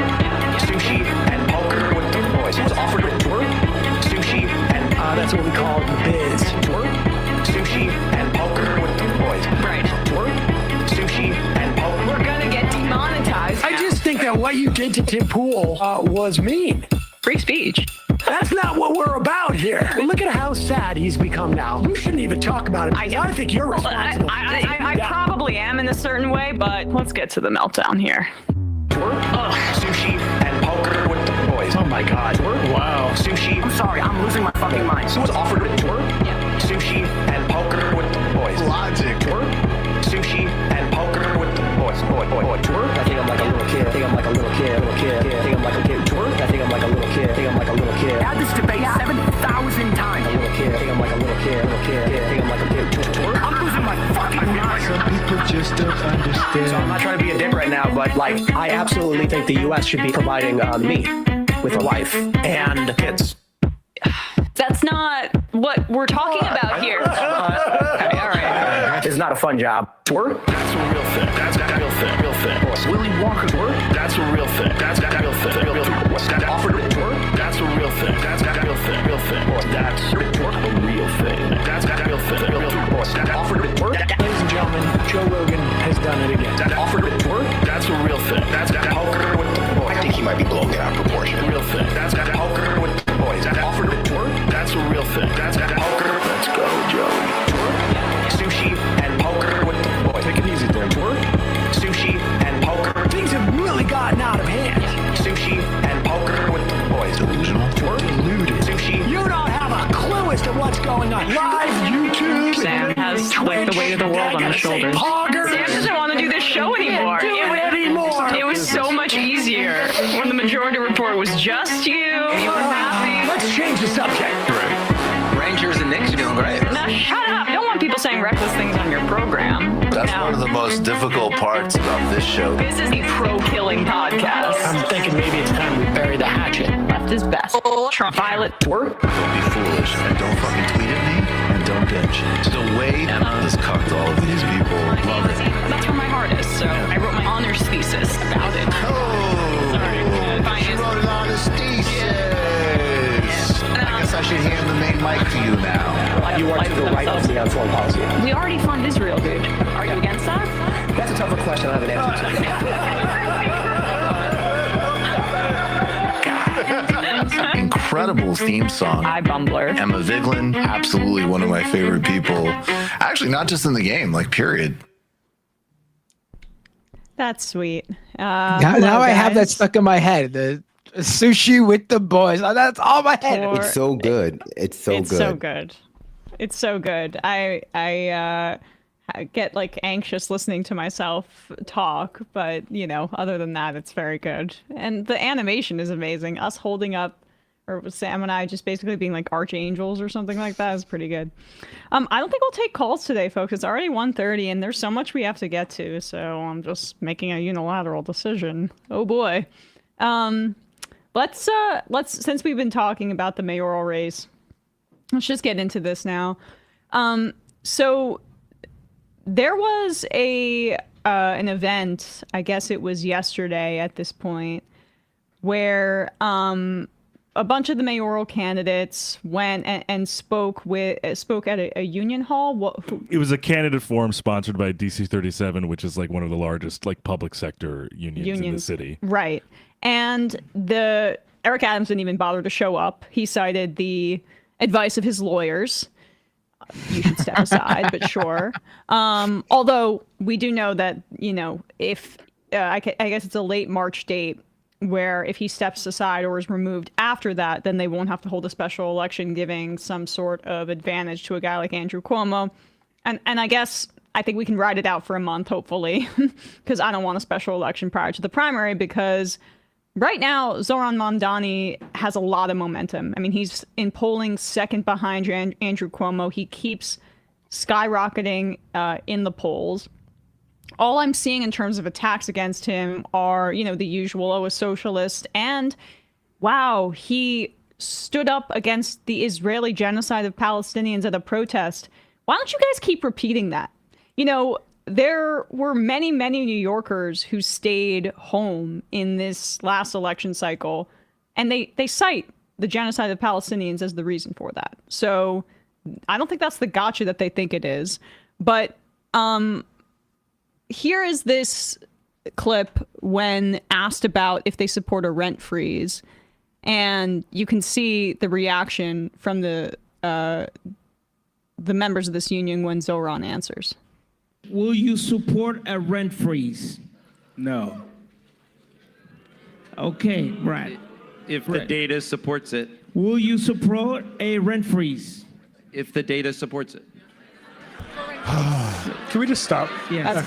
sushi, and poker with the boys. So was offered to tour, sushi, and that's what we call the biz. Tour, sushi, and poker with the boys. Right. Tour, sushi, and poker. We're gonna get demonetized. I just think that what you did to Tim Pool was mean. Free speech. That's not what we're about here. Look at how sad he's become now. You shouldn't even talk about it. I think you're responsible. I probably am in a certain way, but let's get to the meltdown here. Sushi and poker with the boys. Oh my God. Wow. Sushi. I'm sorry, I'm losing my fucking mind. So was offered a tour. Yeah. Sushi and poker with the boys. Logic. Tour. Sushi and poker with the boys. Boy. Tour. I think I'm like a little kid. I think I'm like a little kid. I think I'm like a kid. Tour. I think I'm like a little kid. I think I'm like a little kid. Had this debate 7,000 times. A little kid. I think I'm like a little kid. I think I'm like a kid. Tour. I'm losing my fucking mind. Some people just don't understand. So I'm not trying to be a dick right now, but I absolutely think the U.S. should be providing me with a wife and kids. That's not what we're talking about here. Okay, all right. It's not a fun job. Tour? That's a real thing. That's a real thing. Real thing. Willy Wonka tour? That's a real thing. That's a real thing. Real thing. What's that offered a tour? That's a real thing. That's a real thing. Real thing. That's a real thing. That's a real thing. Real thing. What's that offered a tour? Ladies and gentlemen, Joe Rogan has done it again. That offered a tour? That's a real thing. That's a poker with the boys. I think he might be blowing it out of proportion. Real thing. That's poker with the boys. That offered a tour? That's a real thing. That's poker. Let's go, Joey. Tour? Sushi and poker with the boys. Take it easy, Dan. Tour? Sushi and poker. Things have really gotten out of hand. Sushi and poker with the boys. Delusional. Tour? Deluded. Sushi. You don't have a clue as to what's going on. Live YouTube. Sam has like the weight of the world on his shoulders. Sam doesn't want to do this show anymore. It was so much easier when the Majority Report was just you. You were happy. Let's change the subject. Rangers and Knicks are doing great. Now shut up. Don't want people saying reckless things on your program. That's one of the most difficult parts about this show. This is a pro-killing podcast. I'm thinking maybe it's time we bury the hatchet. Left is best. Trump Violet. Tour? Don't be foolish and don't fucking tweet at me and don't bitch. The way this cucked all of these people. Love it. That's where my heart is. So I wrote my honors thesis about it. Oh, she wrote an honest thesis. I guess I should hand the main mic to you now. You are to the right of the foreign policy. We already fund Israel, dude. Are you against that? That's a tougher question I have an answer to. Incredible theme song. Hi, Bumbler. Emma Vigeland, absolutely one of my favorite people. Actually, not just in the game, like period. That's sweet. Now I have that stuck in my head. Sushi with the boys. Oh, that's all my head. It's so good. It's so It's good. so good. It's so good. I get like anxious listening to myself talk, but other than that, it's very good. And the animation is amazing. Us holding up, or Sam and I just basically being like archangels or something like that is pretty good. I don't think we'll take calls today, folks. It's already 1:30 and there's so much we have to get to, so I'm just making a unilateral decision. Oh boy. Let's since we've been talking about the mayoral race, let's just get into this now. So there was an event, I guess it was yesterday at this point, where a bunch of the mayoral candidates went and spoke at a union hall. It was a candidate forum sponsored by DC 37, which is like one of the largest like public sector unions in the city. Right. And Eric Adams didn't even bother to show up. He cited the advice of his lawyers. You should step aside, but sure. Although we do know that, if I guess it's a late March date, where if he steps aside or is removed after that, then they won't have to hold a special election, giving some sort of advantage to a guy like Andrew Cuomo. And I think we can ride it out for a month, hopefully, because I don't want a special election prior to the primary, because right now, Zoran Mamdani has a lot of momentum. I mean, he's in polling second behind Andrew Cuomo. He keeps skyrocketing in the polls. All I'm seeing in terms of attacks against him are, the usual, a socialist. And, wow, he stood up against the Israeli genocide of Palestinians at a protest. Why don't you guys keep repeating that? There were many, many New Yorkers who stayed home in this last election cycle, and they cite the genocide of Palestinians as the reason for that. So I don't think that's the gotcha that they think it is. But here is this clip when asked about if they support a rent freeze, and you can see the reaction from the members of this union when Zoran answers. Will you support a rent freeze? No. Okay, Brad. If the data supports it. Will you support a rent freeze? If the data supports it. Can we just stop? Yeah.